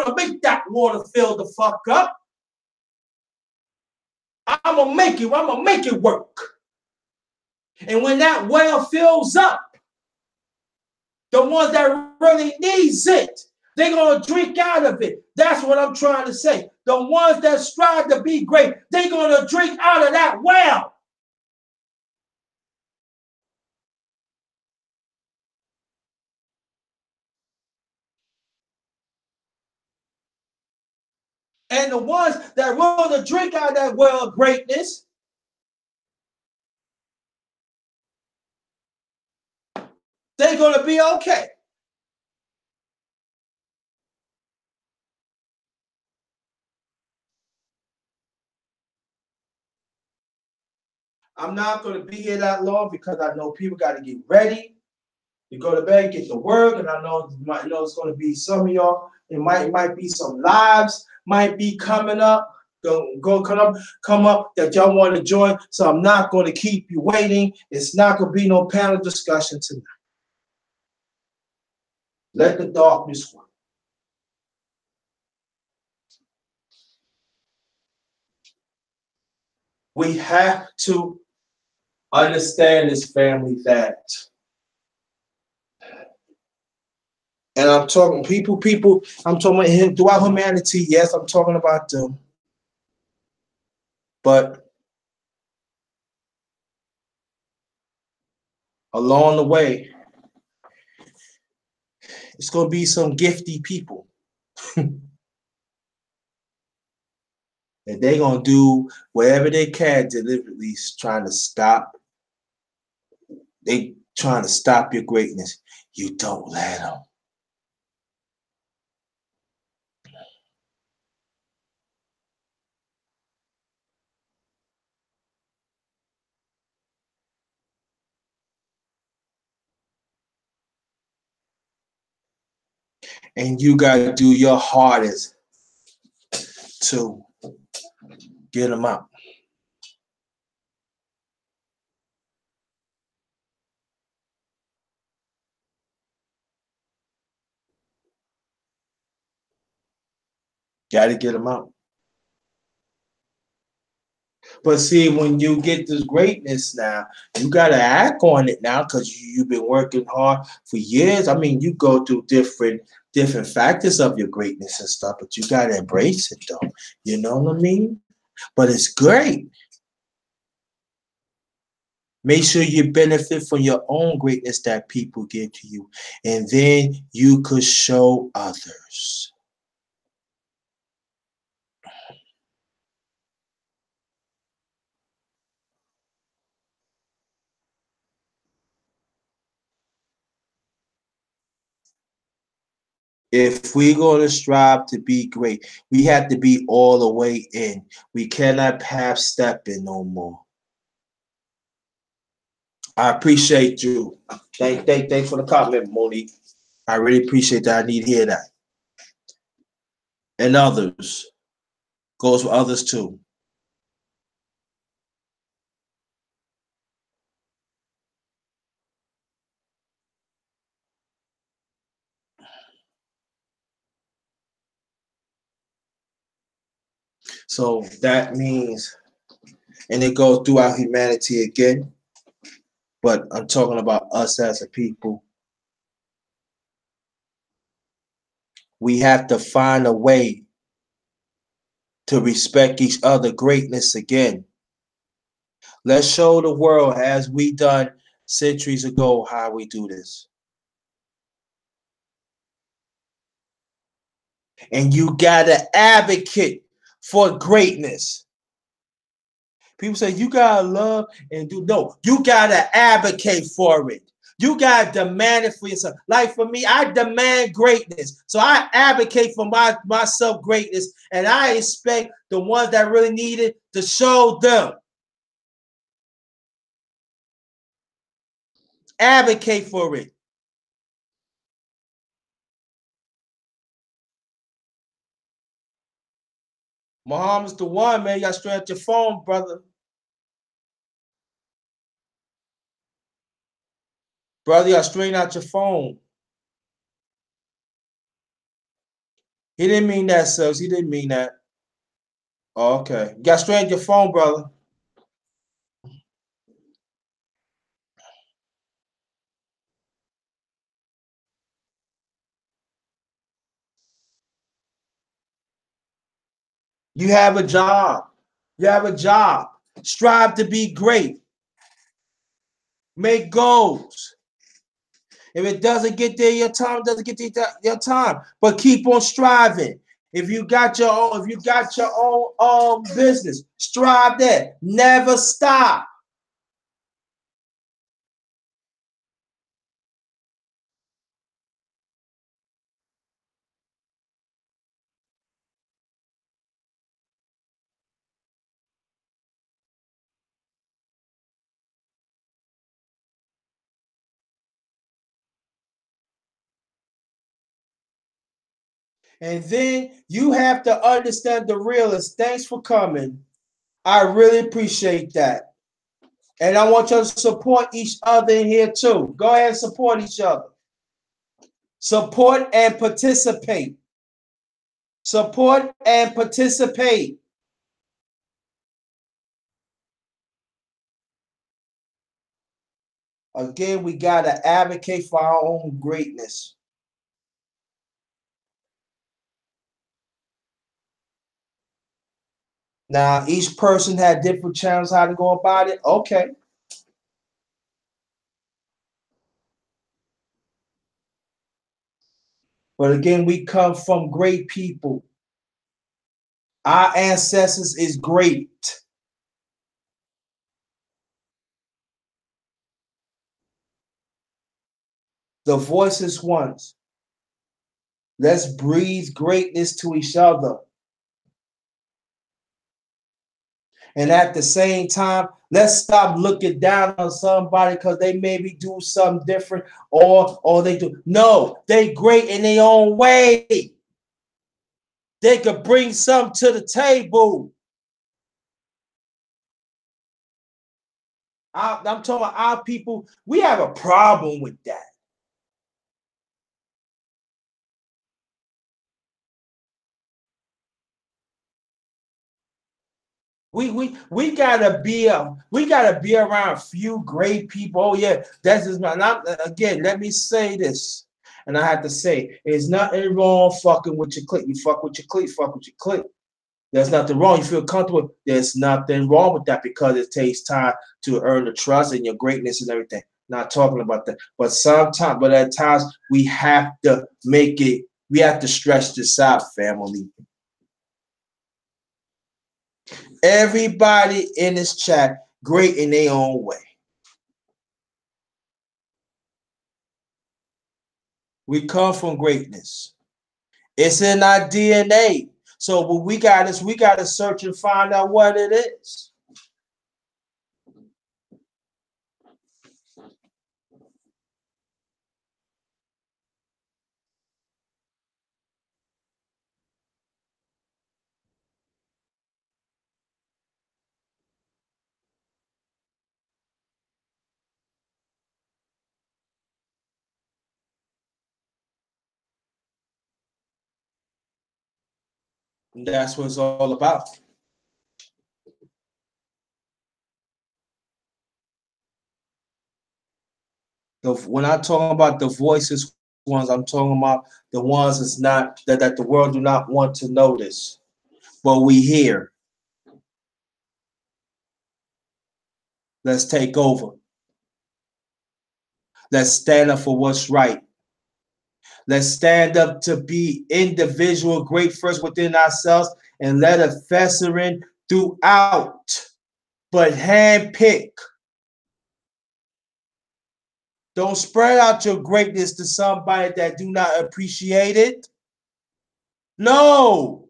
[SPEAKER 1] water fill the fuck up. I'm gonna make it work. And when that well fills up, the ones that really needs it, they're gonna drink out of it. That's what I'm trying to say. The ones that strive to be great, they're gonna drink out of that well. And the ones that want to drink out of that well of greatness, they're going to be okay. I'm not going to be here that long because I know people got to get ready to go to bed, get to work, and I know it's going to be some of y'all. It might be some lives might be coming up. Come up that y'all want to join. So I'm not going to keep you waiting. It's not going to be no panel discussion tonight. Let the darkness work. We have to understand this family that, and I'm talking people, I'm talking about him throughout humanity. Yes, I'm talking about them. But along the way, it's gonna be some gifty people. And they're gonna do whatever they can deliberately trying to stop. They trying to stop your greatness. You don't let them. And you gotta do your hardest to get them out. Gotta get them out. But see, when you get this greatness now, you gotta act on it now because you've been working hard for years. I mean, you go through different factors of your greatness and stuff, but you gotta embrace it though. You know what I mean? But it's great. Make sure you benefit from your own greatness that people give to you, and then you could show others. If we're going to strive to be great, we have to be all the way in. We cannot half step in no more. I appreciate you. Thanks for the compliment, Monique. I really appreciate that. I need to hear that. And others. Goes for others too. So that means, and it goes throughout humanity again, but I'm talking about us as a people. We have to find a way to respect each other greatness again. Let's show the world, as we done centuries ago, how we do this. And you gotta advocate for greatness. People say you gotta love and do. No, you gotta advocate for it. You gotta demand it for yourself. Like for me, I demand greatness. So I advocate for myself greatness, and I expect the ones that really need it to show them. Advocate for it. Muhammad's the one, man. You gotta straighten out your phone, brother. Brother, you gotta straighten out your phone. He didn't mean that, Subs. He didn't mean that. Oh, okay. You gotta straighten your phone, brother. You have a job. You have a job. Strive to be great. Make goals. If it doesn't get there, your time doesn't get there, your time. But keep on striving. If you got your own, business, strive there. Never stop. And then you have to understand the realist. Thanks for coming. I really appreciate that. And I want you to support each other in here too. Go ahead and support each other. Support and participate. Support and participate. Again, we got to advocate for our own greatness. Now, each person had different channels how to go about it. Okay. But again, we come from great people. Our ancestors is great. The voiceless ones. Let's breathe greatness to each other. And at the same time, let's stop looking down on somebody because they maybe do something different or they do. No, they great in their own way. They could bring something to the table. I'm talking about our people. We have a problem with that. We gotta be around a few great people. Oh yeah, that's just not again. Let me say this, and I have to say, there's nothing wrong fucking with your clique. You fuck with your clique, fuck with your clique. There's nothing wrong. You feel comfortable. There's nothing wrong with that because it takes time to earn the trust and your greatness and everything. Not talking about that, but at times we have to make it. We have to stretch this out, family. Everybody in this chat great in their own way. We come from greatness. It's in our DNA. So what we got is we got to search and find out what it is. And that's what it's all about. When I talk about the voices ones, I'm talking about the ones that's not that the world do not want to notice, but we hear. Let's take over. Let's stand up for what's right. Let's stand up to be individual, great first within ourselves, and let it festering throughout, but handpick. Don't spread out your greatness to somebody that do not appreciate it. No.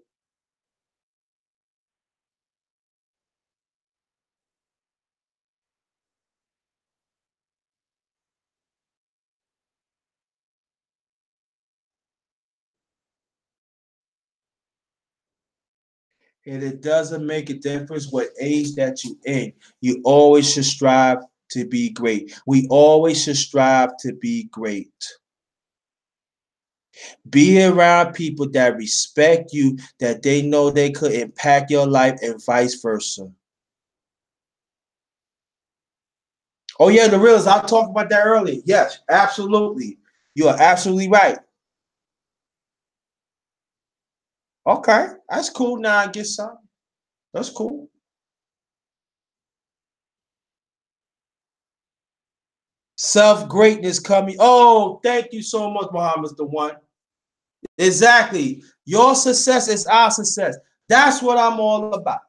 [SPEAKER 1] And it doesn't make a difference what age that you in. You always should strive to be great. We always should strive to be great. Be around people that respect you, that they know they could impact your life, and vice versa. Oh yeah, the real is I talked about that earlier. Yes, absolutely. You are absolutely right. Okay, that's cool. Now I get some. That's cool. Self greatness coming. Oh, thank you so much, Muhammad, the one. Exactly. Your success is our success. That's what I'm all about.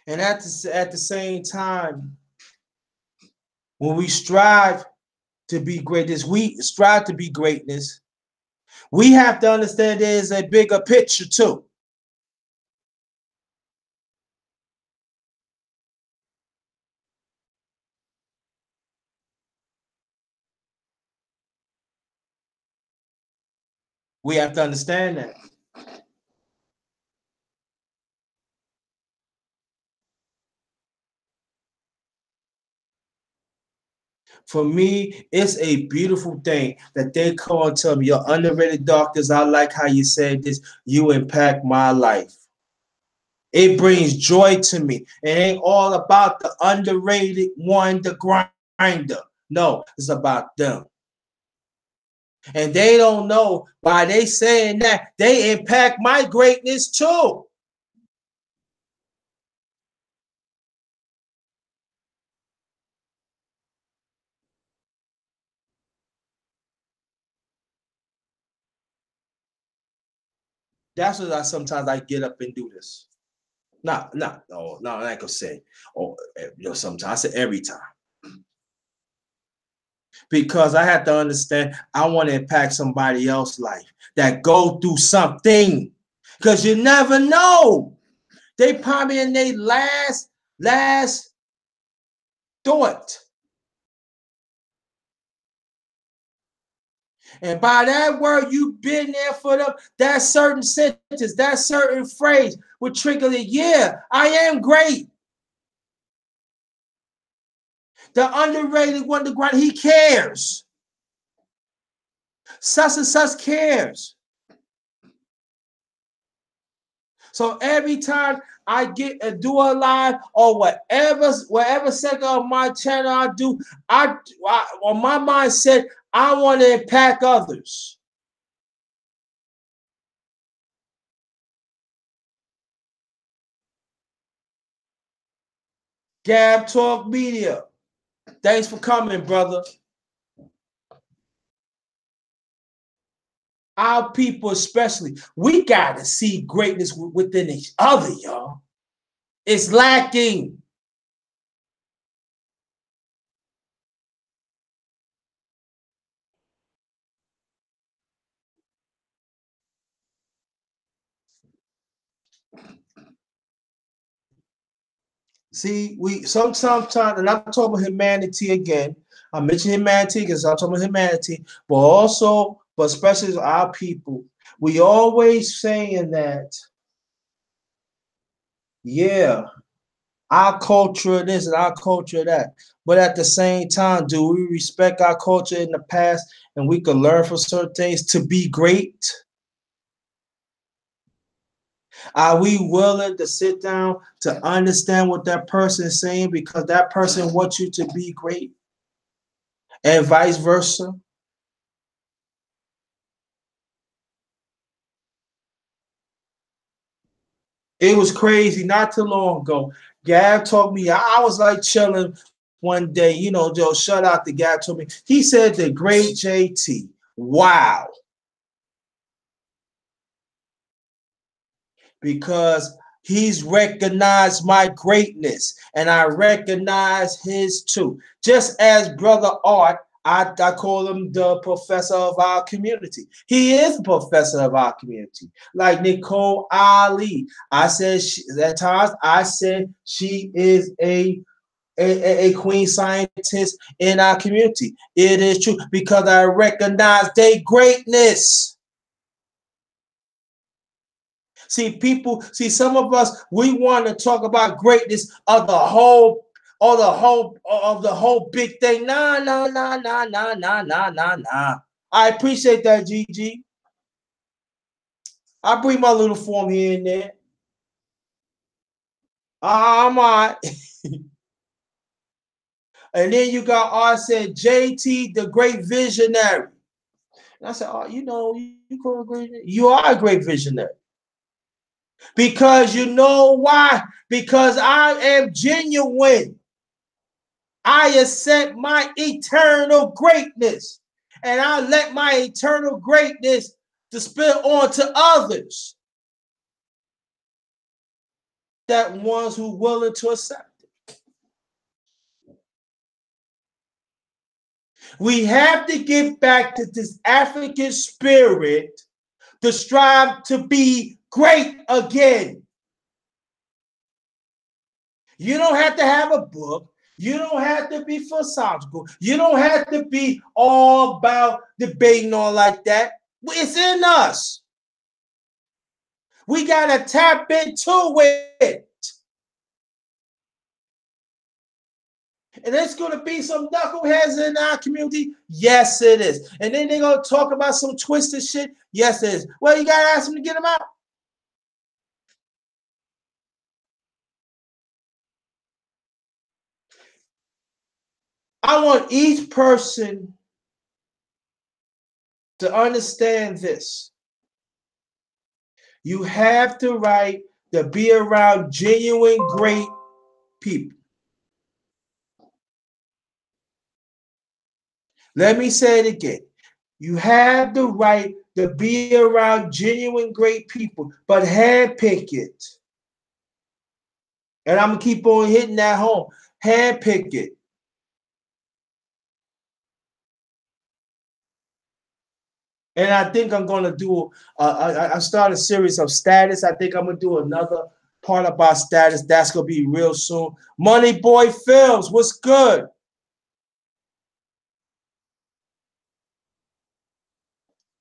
[SPEAKER 1] And at the same time, when we strive to be greatness, we strive to be greatness. We have to understand there's a bigger picture too. We have to understand that. For me, it's a beautiful thing that they call and tell me, your underrated doctors, I like how you said this, you impact my life. It brings joy to me. It ain't all about the underrated one, the grinder. No, it's about them. And they don't know by they saying that they impact my greatness too. That's what I sometimes I get up and do this. No, I ain't gonna say. Oh, sometimes I say every time because I have to understand. I want to impact somebody else's life that go through something because you never know. They probably in their last thought. And by that word, you've been there for them. That certain sentence, that certain phrase would trigger the, yeah, I am great. The underrated one, the grunt, he cares. Such and such cares. So every time I get a do a live or whatever second of my channel I do, I on my mindset, I want to impact others. Gab Talk Media. Thanks for coming, brother. our people especially, we got to see greatness within each other, y'all. It's lacking. See, we sometimes, and I'm talking about humanity again. I mentioned humanity because I'm talking about humanity, but also, but especially our people. We always saying that, yeah, our culture this and our culture that. But at the same time, do we respect our culture in the past and we can learn from certain things to be great? Are we willing to sit down to understand what that person is saying because that person wants you to be great and vice versa? It was crazy not too long ago. Gab told me, I was like chilling one day, Joe, shout out to Gab told me. He said the great JT. Wow. Because he's recognized my greatness and I recognize his too. Just as Brother Art, I call him the professor of our community. He is the professor of our community. Like Nicole Ali, I said at times I said she is a queen scientist in our community. It is true because I recognize their greatness. See, some of us we want to talk about greatness of the whole big thing. Nah, nah, nah, nah, nah, nah, nah, nah, nah. I appreciate that, Gigi. I bring my little form here and there. I'm all right. And then you got R said JT, the great visionary. And I said, oh, you call a great, you are a great visionary. Because you know why? Because I am genuine. I accept my eternal greatness and I let my eternal greatness to spill on to others. That ones who are willing to accept it. We have to get back to this African spirit to strive to be great again. You don't have to have a book. You don't have to be philosophical. You don't have to be all about debating all like that. It's in us. We got to tap into it. And there's going to be some knuckleheads in our community. Yes, it is. And then they're going to talk about some twisted shit. Yes, it is. Well, you got to ask them to get them out. I want each person to understand this. You have the right to be around genuine, great people. Let me say it again. You have the right to be around genuine, great people, but handpick it. And I'm going to keep on hitting that home. Handpick it. And I think I'm going to do, I started a series of status. I think I'm going to do another part about status. That's going to be real soon. Money Boy Films, what's good?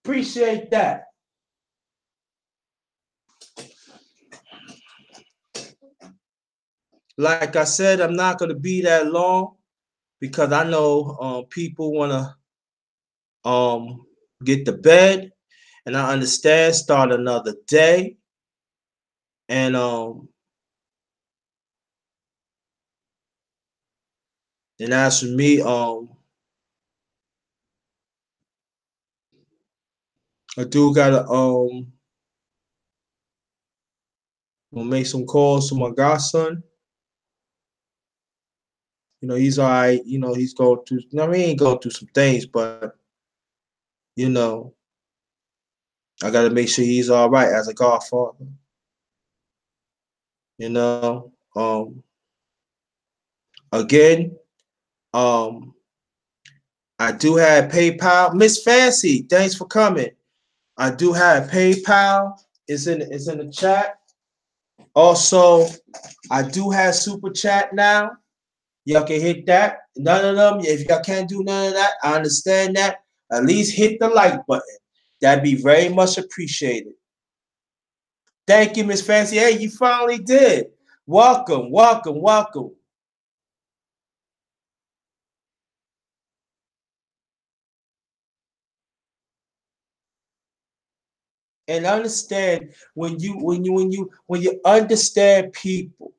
[SPEAKER 1] Appreciate that. Like I said, I'm not going to be that long because I know people want to get to bed. And I understand, start another day. And as for me, I do gotta make some calls to my godson. He's all right. He's going through. I mean, he ain't going through some things, but you know, I got to make sure he's all right as a godfather. You know, again, um, I do have PayPal. Miss Fancy, thanks for coming. I do have PayPal. It's in the chat. Also, I do have Super Chat now. Y'all can hit that. None of them, if y'all can't do none of that, I understand that. At least hit the like button. That'd be very much appreciated. Thank you, Miss Fancy. Hey, you finally did. Welcome, welcome, welcome. And understand when you understand people,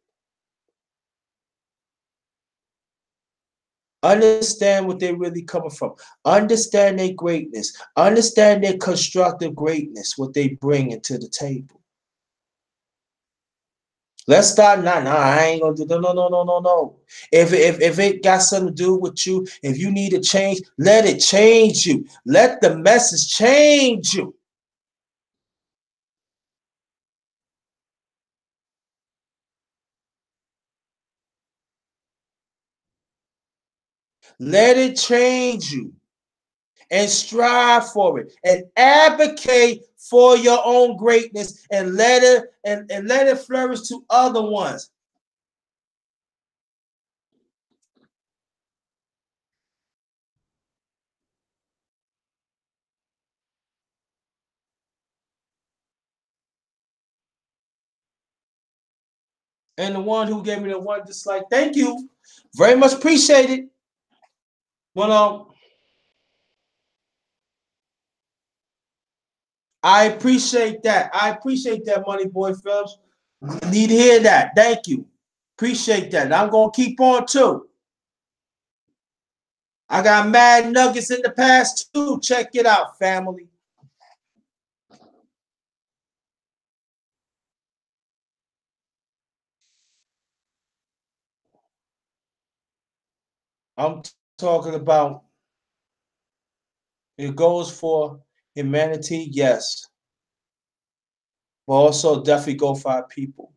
[SPEAKER 1] understand what they're really coming from. Understand their greatness. Understand their constructive greatness, what they bring into the table. Let's start now. No, I ain't gonna do no. If it got something to do with you, if you need to change, let it change you. Let the message change you. Let it change you and strive for it and advocate for your own greatness and let it flourish to other ones. And the one who gave me the one dislike, thank you. Very much appreciated. Well, I appreciate that. I appreciate that, Money Boy Phillips. Need to hear that. Thank you. Appreciate that. And I'm gonna keep on too. I got mad nuggets in the past too. Check it out, family. I'm talking about it goes for humanity, yes, but also definitely go for our people.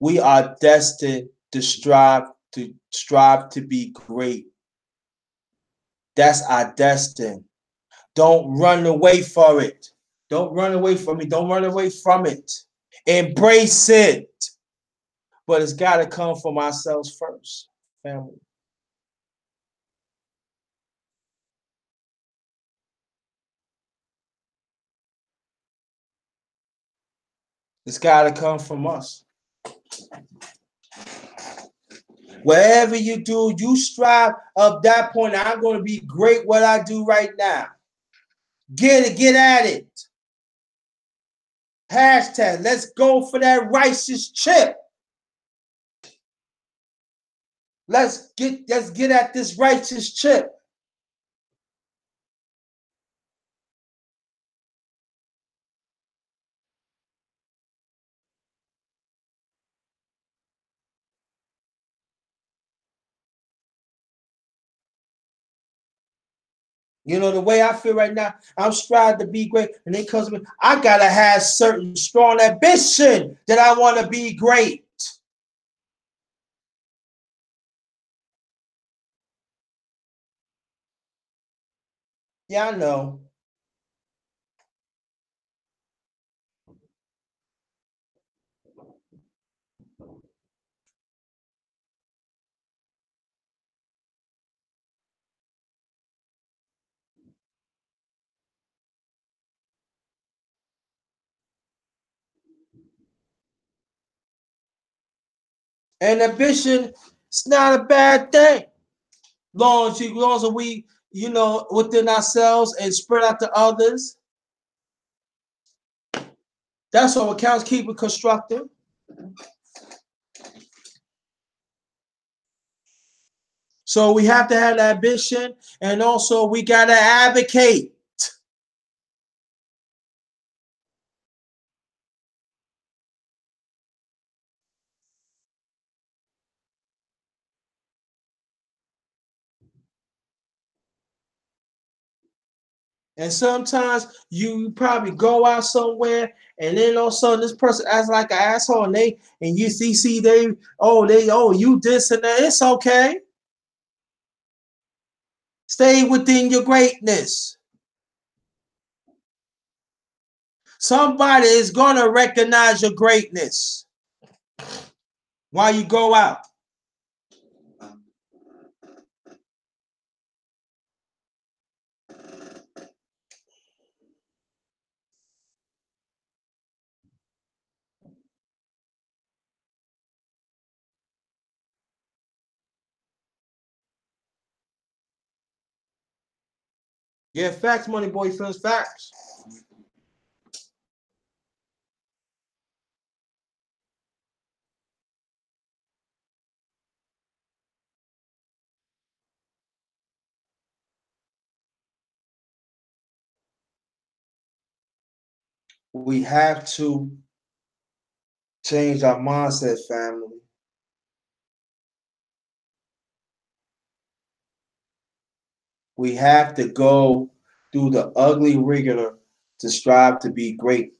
[SPEAKER 1] We are destined to strive to be great. That's our destiny. Don't run away for it. Don't run away from it. Don't run away from it. Embrace it. But it's got to come from ourselves first, family. It's got to come from us. Whatever you do, you strive up that point. I'm going to be great what I do right now. Get it, get at it. Hashtag, let's go for that righteous chip. Let's get at this righteous chip. You know, the way I feel right now, I'm striving to be great. And it comes to me, I gotta have certain strong ambition that I want to be great. Yeah, I know. And ambition, it's not a bad thing. Long as we, you know, within ourselves and spread out to others. That's what counts. Keep it constructive. So we have to have that ambition, and also we gotta advocate. And sometimes you probably go out somewhere and then all of a sudden this person acts like an asshole and you see they you this and that. It's okay. Stay within your greatness. Somebody is gonna recognize your greatness while you go out. Yeah, facts, money boy, feels facts. We have to change our mindset, family. We have to go through the ugly rigor to strive to be great.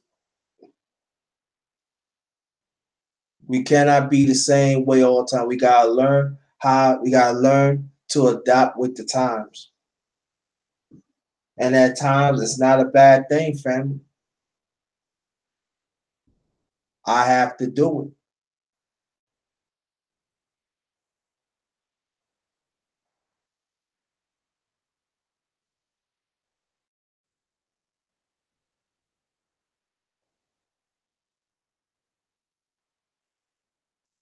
[SPEAKER 1] We cannot be the same way all the time. We gotta learn to adapt with the times. And at times it's not a bad thing, family. I have to do it.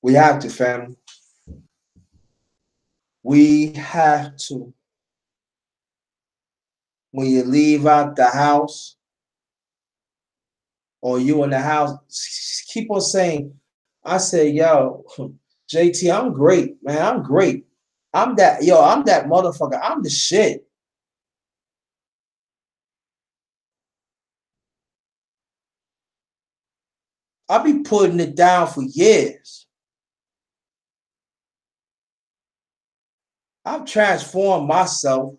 [SPEAKER 1] We have to, family. We have to. When you leave out the house or you in the house, keep on saying, I say, yo, JT, I'm great, man. I'm great. I'm that motherfucker. I'm the shit. I'll be putting it down for years. I've transformed myself.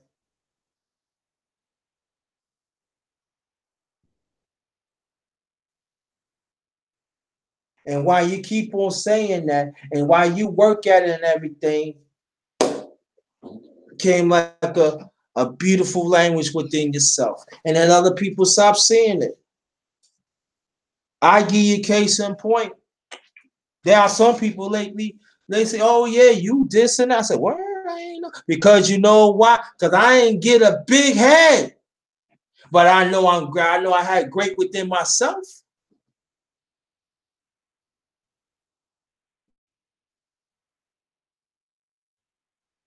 [SPEAKER 1] And while you keep on saying that, and while you work at it and everything, came like a beautiful language within yourself. And then other people stop seeing it. I give you a case in point. There are some people lately, they say, oh yeah, you this and that. I said, where? I ain't know. Because you know why? Because I ain't get a big head. But I know I know I had great within myself.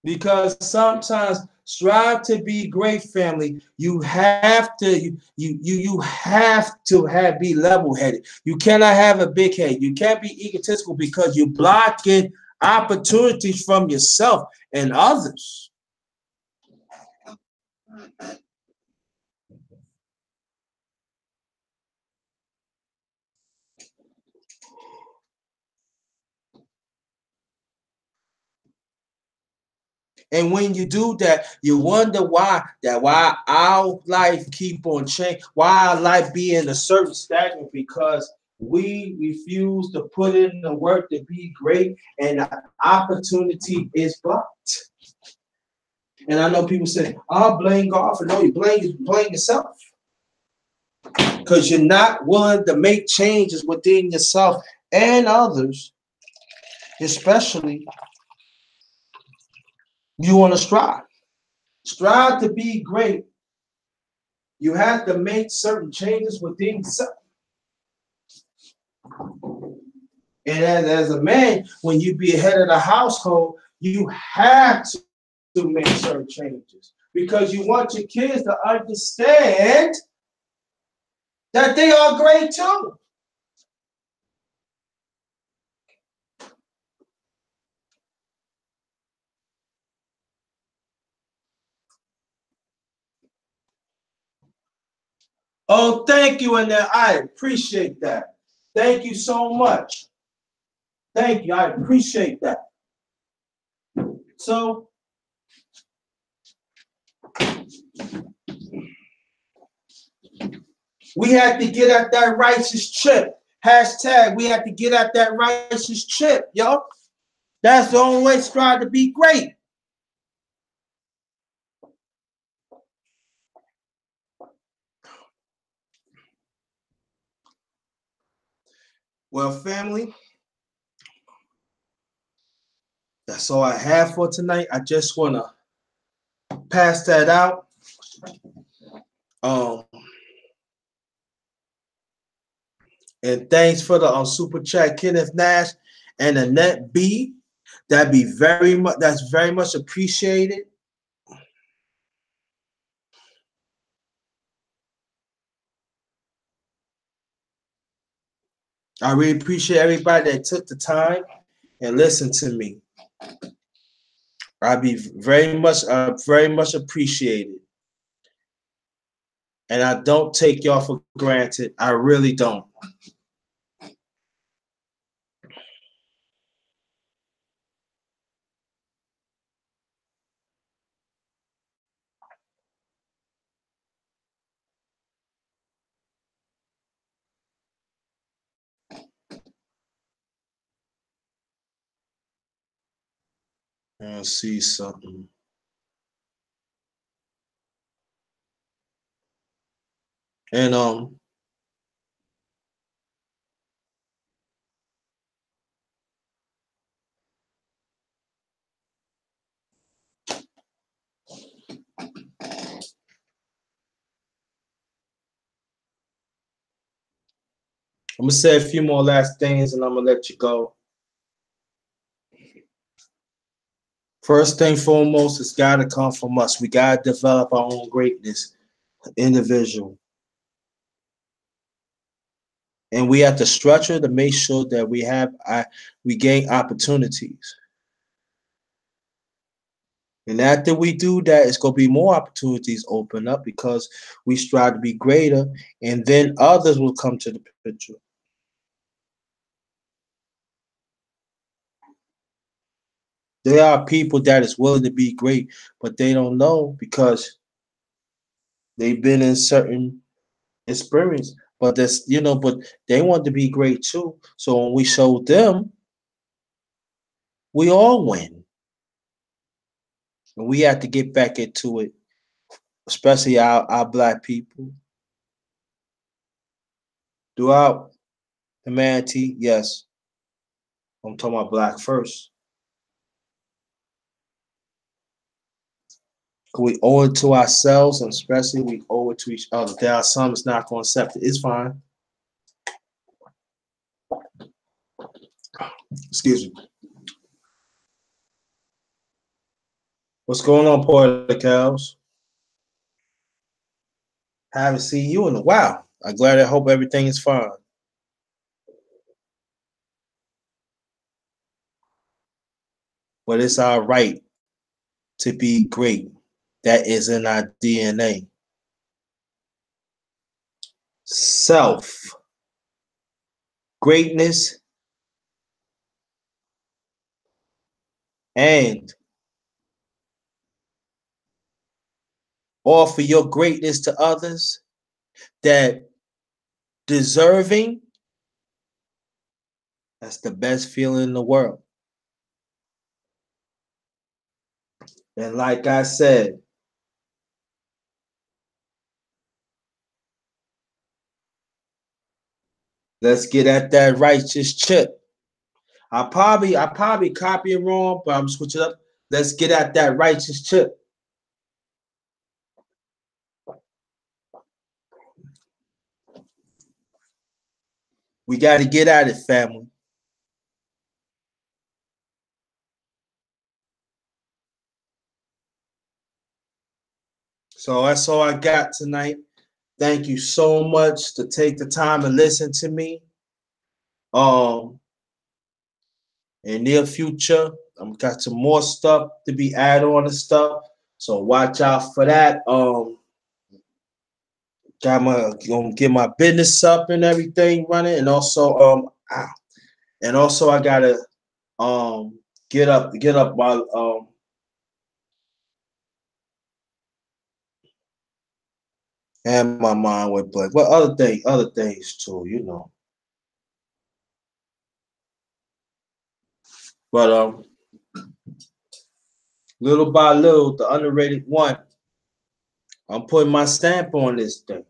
[SPEAKER 1] Because sometimes strive to be great, family. You have to you have to have be level-headed. You cannot have a big head. You can't be egotistical because you're blocking opportunities from yourself and others. And when you do that, you wonder why our life keep on changing, why our life be in a certain stagnant, because we refuse to put in the work to be great, and the opportunity is blocked. And I know people say, "I'll blame God for." No, you blame yourself because you're not willing to make changes within yourself and others, especially you want to strive to be great. You have to make certain changes within yourself. And as a man, when you be head of the household, you have to make certain changes because you want your kids to understand that they are great too. Oh, thank you, and I appreciate that. Thank you so much. Thank you. I appreciate that. So We had to get at that righteous chip. Hashtag, we had to get at that righteous chip, yo. That's the only way to strive to be great. Well, family, that's all I have for tonight. I just want to pass that out. Um, and thanks for the super chat, Kenneth Nash and Annette B. That's very much appreciated. I really appreciate everybody that took the time and listened to me. I'd be very much appreciated. And I don't take y'all for granted. I really don't. Let's see something. And I'm gonna say a few more last things and I'm gonna let you go. First thing foremost, it's gotta come from us. We gotta develop our own greatness, individual. And we have to structure to make sure that we gain opportunities. And after we do that, it's gonna be more opportunities open up because we strive to be greater, and then others will come to the picture. There are people that is willing to be great, but they don't know because they've been in certain experience. But but they want to be great too. So when we show them, we all win. And we have to get back into it, especially our black people. Throughout humanity, yes. I'm talking about black first. We owe it to ourselves, and especially we owe it to each other. There are some that's not going to accept it. It's fine. Excuse me. What's going on, Porter Cows? Haven't seen you in a while. I'm glad. I hope everything is fine. But it's our right to be great. That is in our DNA. Self, greatness, and offer your greatness to others that deserving. That's the best feeling in the world. And like I said, let's get at that righteous chip. I probably copy it wrong, but I'm switching up. Let's get at that righteous chip. We got to get at it, family. So that's all I got tonight. Thank you so much to take the time and listen to me. Um, in near future, I've got some more stuff to be added on and stuff. So watch out for that. Gonna get my business up and everything running, and also I gotta get up my And my mind went blank. Well, other things too, you know. But little by little, the underrated one, I'm putting my stamp on this thing.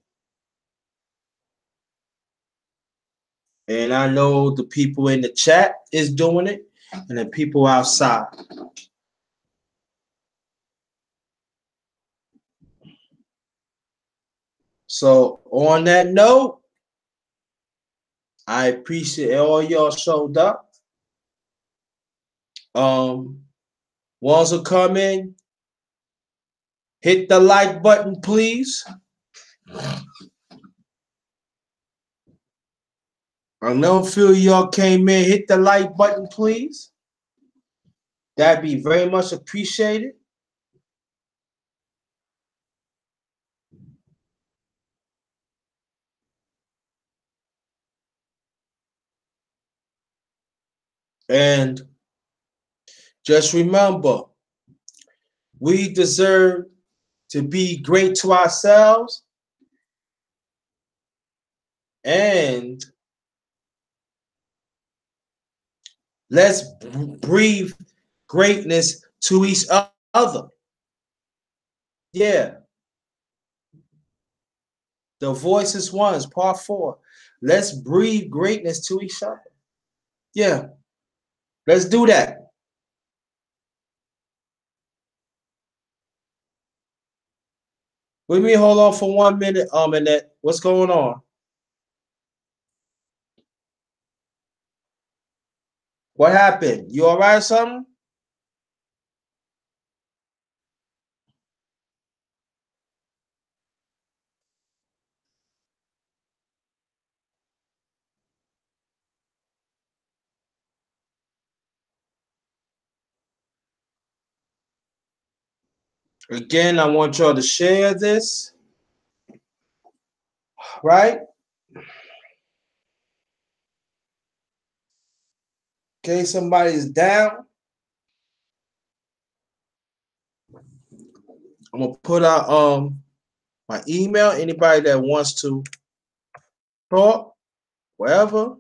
[SPEAKER 1] And I know the people in the chat is doing it, and the people outside. So on that note, I appreciate all y'all showed up. Ones who come in, hit the like button, please. I know a few of y'all came in, hit the like button, please. That'd be very much appreciated. And just remember, we deserve to be great to ourselves, and let's breathe greatness to each other. Yeah. The Voiceless Ones, part 4. Let's breathe greatness to each other. Yeah. Let's do that. Let me hold on for 1 minute, Annette. What's going on? What happened? You all right or something? Again, I want y'all to share this, right? Okay, somebody's down. I'm gonna put out my email. Anybody that wants to talk, whatever.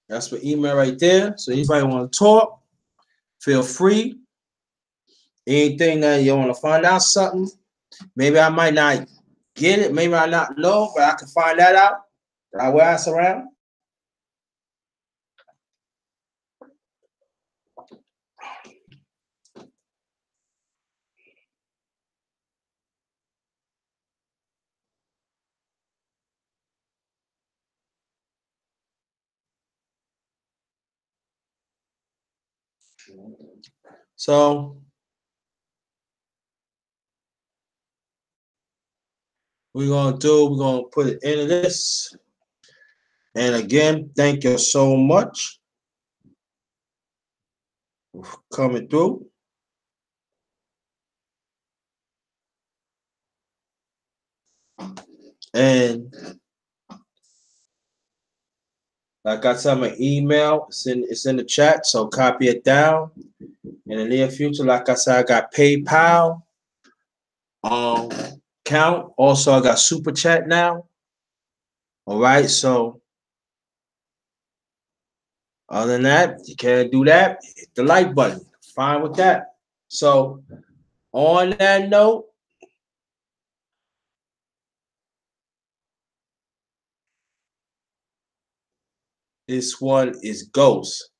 [SPEAKER 1] That's the email right there. So anybody want to talk, feel free. Anything that you want to find out something, maybe I might not get it, maybe I not know, but I can find that out. I will ask around. So we're gonna put it into this. And again, thank you so much for coming through. And like I said, my email, it's in the chat, so copy it down. In the near future, like I said, I got PayPal account. Also, I got Super Chat now. All right, so other than that, you can't do that, hit the like button. Fine with that. So on that note, this one is Ghost.